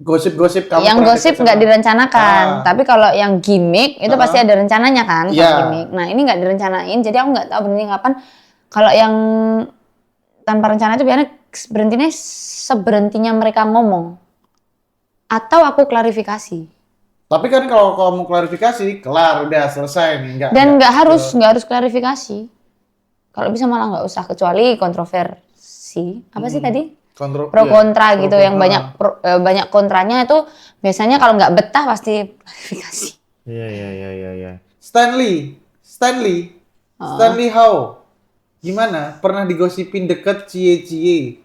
B: Gosip-gosip kamu
A: yang
B: pernah
A: gosip
B: deket
A: nggak
B: sama-
A: direncanakan, tapi kalau yang gimmick itu pasti ada rencananya kan, kalau
B: Iya.
A: gimmick. Nah ini nggak direncanain, jadi aku nggak tahu berhenti kapan. Kalau yang tanpa rencana itu biasanya berhentinya seberhentinya mereka ngomong, atau aku klarifikasi.
B: Tapi kan kalau kamu klarifikasi, kelar udah selesai nih,
A: Dan nggak harus klarifikasi. Kalau bisa malah nggak usah, kecuali kontroversi. Apa sih tadi? Pro kontra gitu, yang banyak kontranya itu biasanya kalau nggak betah pasti klarifikasi.
B: Iya. Stanley How? Gimana? Pernah digosipin deket cie-cie?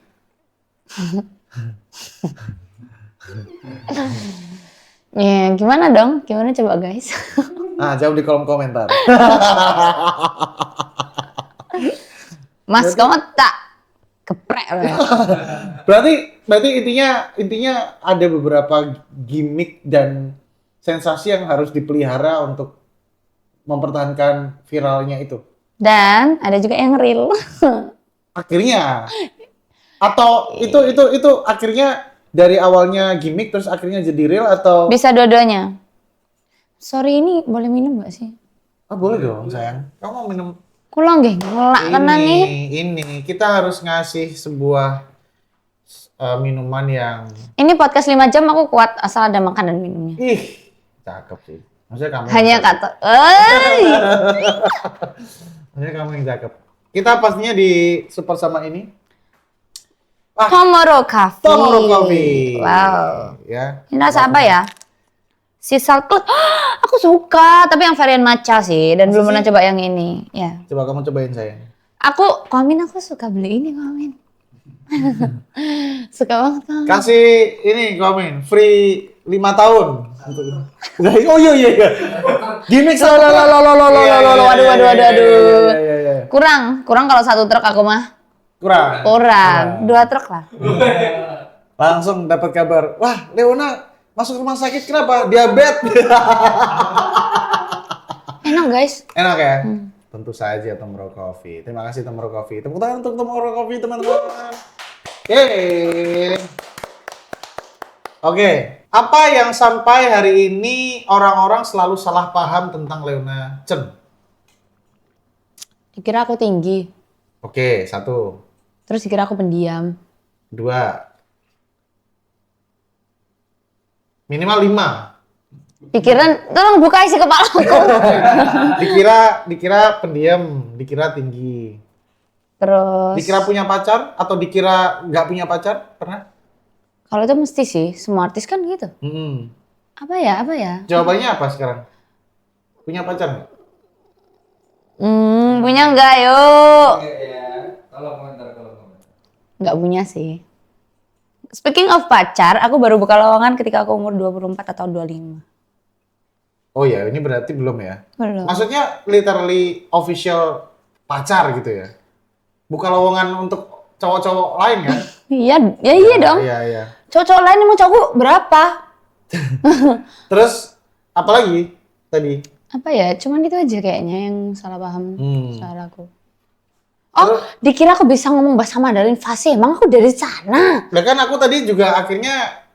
A: Ya gimana dong? Gimana coba guys?
B: Jawab di kolom komentar.
A: Mas kamu tak geprek loh.
B: Berarti intinya ada beberapa gimmick dan sensasi yang harus dipelihara untuk mempertahankan viralnya itu.
A: Dan ada juga yang real.
B: Akhirnya atau itu akhirnya dari awalnya gimmick terus akhirnya jadi real atau
A: Bisa dua-duanya. Sorry, ini boleh minum gak sih?
B: boleh dong sayang. Kamu mau minum
A: Kulang nggih, ngelak tenan nih.
B: ini kita harus ngasih sebuah minuman yang
A: Ini podcast 5 jam aku kuat asal ada makan dan minumnya.
B: cakep sih. Maksudnya kamu
A: Hanya kata,
B: maksudnya kamu yang cakep. Kita pastinya di support sama ini.
A: Tomorrow Coffee.
B: Wow. Ya.
A: Ini rasa apa ya? Sea salt. Aku suka, tapi yang varian matcha sih, dan belum pernah coba yang ini. Ya.
B: Coba kamu cobain sayang.
A: Aku suka beli ini Komin. Suka banget Komin.
B: Kasih ini komen free 5 tahun. Oh iya. Gimik
A: Waduh. Kurang kalau 1 truk aku mah. Kurang. 2 truk lah.
B: Langsung dapat kabar. Wah, Leona masuk rumah sakit kenapa? Diabetes.
A: Enak guys.
B: Enak ya? Tentu saja Tomorrow Coffee. Terima kasih Tomorrow Coffee. Tepuk tangan untuk Tomorrow Coffee teman-teman. Yeay. Oke, apa yang sampai hari ini orang-orang selalu salah paham tentang Leona Chen?
A: Dikira aku tinggi.
B: Oke, 1.
A: Terus dikira aku pendiam.
B: 2. Minimal 5.
A: Pikiran, tolong buka isi kepala aku.
B: Dikira pendiam, dikira tinggi.
A: Terus.
B: Dikira punya pacar atau dikira nggak punya pacar? Pernah?
A: Kalau itu mesti sih, semua artis kan gitu. Apa ya?
B: Jawabannya apa sekarang? Punya pacar nggak?
A: Punya enggak yuk?
D: Ya, kalau komentar.
A: Enggak punya sih. Speaking of pacar, aku baru buka lowongan ketika aku umur 24 atau 25.
B: Oh ya, ini berarti belum ya?
A: Belum.
B: Maksudnya literally official pacar gitu ya? Buka lowongan untuk cowok-cowok lain kan?
A: Iya dong.
B: Iya.
A: Cowok-cowok lain mau cowok berapa?
B: Terus, apa lagi tadi?
A: Apa ya? Cuman itu aja kayaknya yang salah paham soal aku.
B: Terus,
A: Dikira aku bisa ngomong bahasa Mandarin fasih. Emang aku dari sana?
B: Lah kan aku tadi juga akhirnya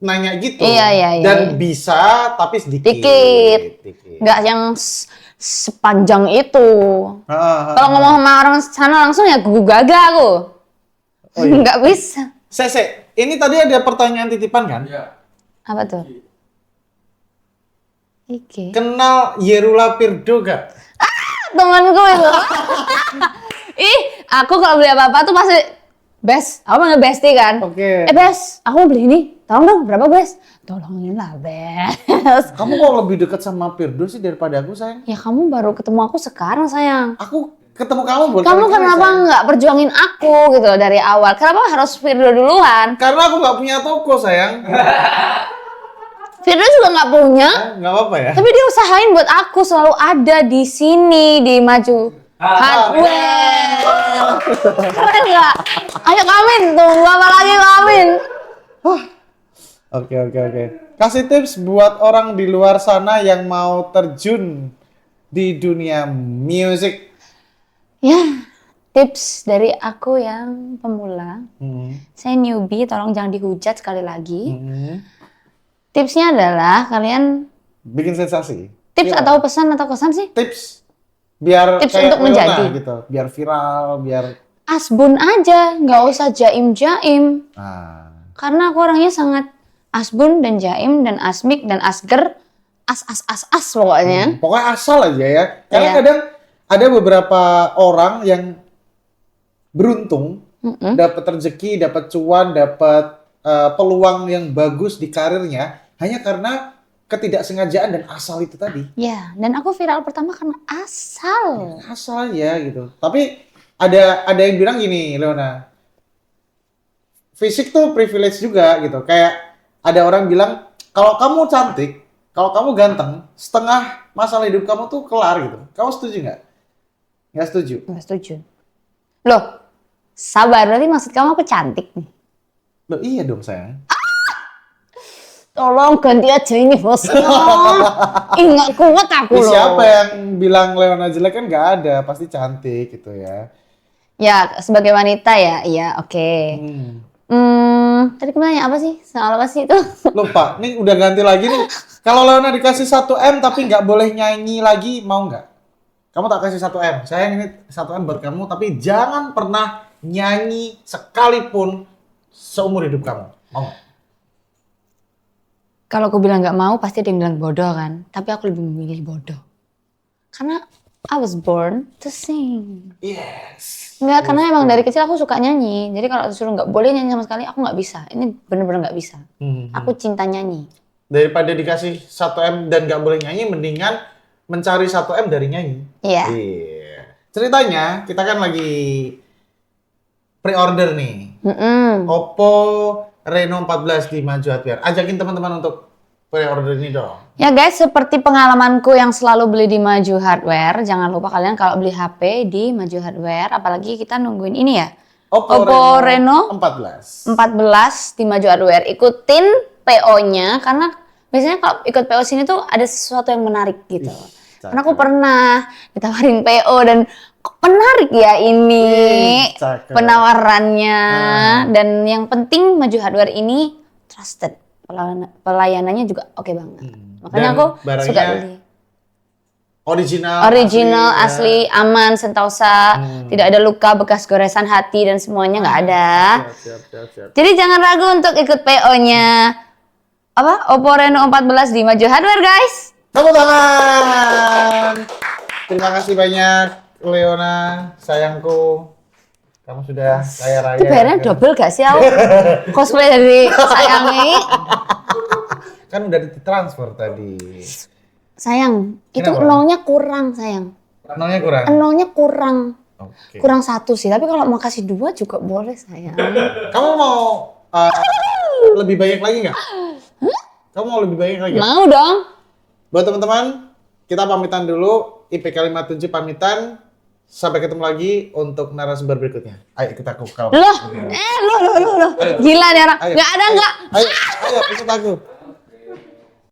B: nanya gitu.
A: Iya.
B: Dan bisa, tapi sedikit.
A: Dikit. Nggak yang sepanjang itu. Kalau ngomong sama orang sana langsung ya gugaga aku.
B: Oh, iya.
A: Nggak bisa.
B: Sese, ini tadi ada pertanyaan titipan kan?
D: Ya.
A: Apa tuh? Iki.
B: Kenal Yerula Pirdo gak?
A: Temanku itu. Ih, aku kalau beli apa-apa tuh pasti Bes, aku panggil Besti kan.
B: Oke.
A: Bes, aku mau beli ini. Tolong dong, berapa Bes? Tolongin lah Bes.
B: Kamu kok lebih dekat sama Pirdo sih daripada aku sayang?
A: Ya kamu baru ketemu aku sekarang sayang.
B: Aku ketemu kamu buat
A: Kamu
B: kali-kali,
A: kenapa
B: sayang.
A: nggak perjuangin aku gitu loh dari awal? Kenapa harus Firdo duluan?
B: Karena aku nggak punya toko sayang.
A: Firdo juga nggak punya.
B: Nggak apa-apa ya?
A: Tapi dia usahain buat aku selalu ada di sini, di Maju Hardware. Keren nggak? Ayo Kamin, tunggu apa lagi Kamin?
B: Oke. Kasih tips buat orang di luar sana yang mau terjun di dunia musik?
A: Ya, tips dari aku yang pemula. Saya newbie, tolong jangan dihujat sekali lagi. Tipsnya adalah kalian
B: Bikin sensasi.
A: tips atau pesan atau kesan sih?
B: Tips biar
A: Tips
B: kayak
A: untuk
B: Leona
A: menjadi.
B: gitu, biar viral, biar
A: Asbun aja, nggak usah jaim-jaim.
B: nah.
A: Karena aku orangnya sangat asbun dan jaim dan asmik dan asger. As pokoknya.
B: Pokoknya asal aja ya. Karena
A: Iya.
B: kadang ada beberapa orang yang beruntung dapat rezeki, dapat cuan, dapat peluang yang bagus di karirnya hanya karena ketidaksengajaan dan asal itu tadi.
A: Ya, dan aku viral pertama karena asal.
B: Asal aja gitu. Tapi ada yang bilang gini, Leona. Fisik tuh privilege juga gitu. Kayak ada orang bilang kalau kamu cantik, kalau kamu ganteng, setengah masalah hidup kamu tuh kelar gitu. Kamu setuju nggak? Nggak setuju.
A: Nggak setuju. Loh, sabar. Berarti maksud kamu aku cantik nih?
B: Loh iya dong sayang.
A: Tolong ganti aja ini bosnya. Nggak kuat aku loh.
B: Siapa yang bilang Leona jelek kan nggak ada. Pasti cantik gitu ya.
A: Ya, sebagai wanita ya, iya oke. Tadi kemana apa sih? Soal apa sih itu?
B: Lupa, nih udah ganti lagi nih. Kalau Leona dikasih 1M tapi nggak boleh nyanyi lagi, mau nggak? Kamu tak kasih 1M. Sayang ini 1M buat kamu, tapi jangan pernah nyanyi sekalipun seumur hidup kamu. Mau nggak?
A: Kalau aku bilang nggak mau, pasti ada yang bilang bodoh kan. Tapi aku lebih memilih bodoh. Karena I was born to sing.
B: Yes.
A: Enggak, karena emang dari kecil aku suka nyanyi. Jadi kalau disuruh nggak boleh nyanyi sama sekali, aku nggak bisa. Ini bener-bener nggak bisa. Aku cinta nyanyi.
B: Daripada dikasih 1M dan nggak boleh nyanyi, mendingan mencari 1M dari nyanyi.
A: Iya.
B: Iya. Ceritanya, kita kan lagi pre-order nih. Oppo Reno 14 di Maju Hardware. Ajakin teman-teman untuk pre-order ini dong.
A: Ya guys, seperti pengalamanku yang selalu beli di Maju Hardware, jangan lupa kalian kalau beli HP di Maju Hardware, apalagi kita nungguin ini ya. Oppo Reno
B: 14.
A: 14 di Maju Hardware. Ikutin PO-nya karena biasanya kalau ikut PO sini tuh ada sesuatu yang menarik gitu. Karena aku pernah ditawarin PO dan kok menarik ya ini
B: cakep.
A: penawarannya. Dan yang penting Maju Hardware ini trusted. Pelayanannya juga oke banget. Makanya
B: Dan
A: aku
B: barangnya
A: suka beli.
B: Original,
A: asli, aman, sentosa, tidak ada luka, bekas goresan hati dan semuanya nggak ada.
B: Siap.
A: Jadi jangan ragu untuk ikut PO-nya Oppo Reno 14 di Maju Hardware, guys.
B: Tepuk tangan. Terima kasih banyak Leona, sayangku. Kamu sudah kaya raya.
A: Itu bayarnya double gak sih aku? Cosplay dari sayangi.
B: Kan udah ditransfer tadi.
A: Sayang, itu
B: Kenapa?
A: nolnya kurang, sayang.
B: Nolnya kurang.
A: Nolnya kurang.
B: Oke.
A: Kurang 1 sih, tapi kalau mau kasih 2 juga boleh, sayang.
B: Kamu mau lebih banyak lagi nggak? Kamu mau lebih banyak lagi?
A: Mau dong.
B: Buat teman-teman, kita pamitan dulu. IPK 57 pamitan. Sampai ketemu lagi untuk narasumber berikutnya. Ayo ikut aku.
A: Loh, Gila nih orang.
B: Ayo,
A: Nggak ada, nggak.
B: Ayo ikut aku.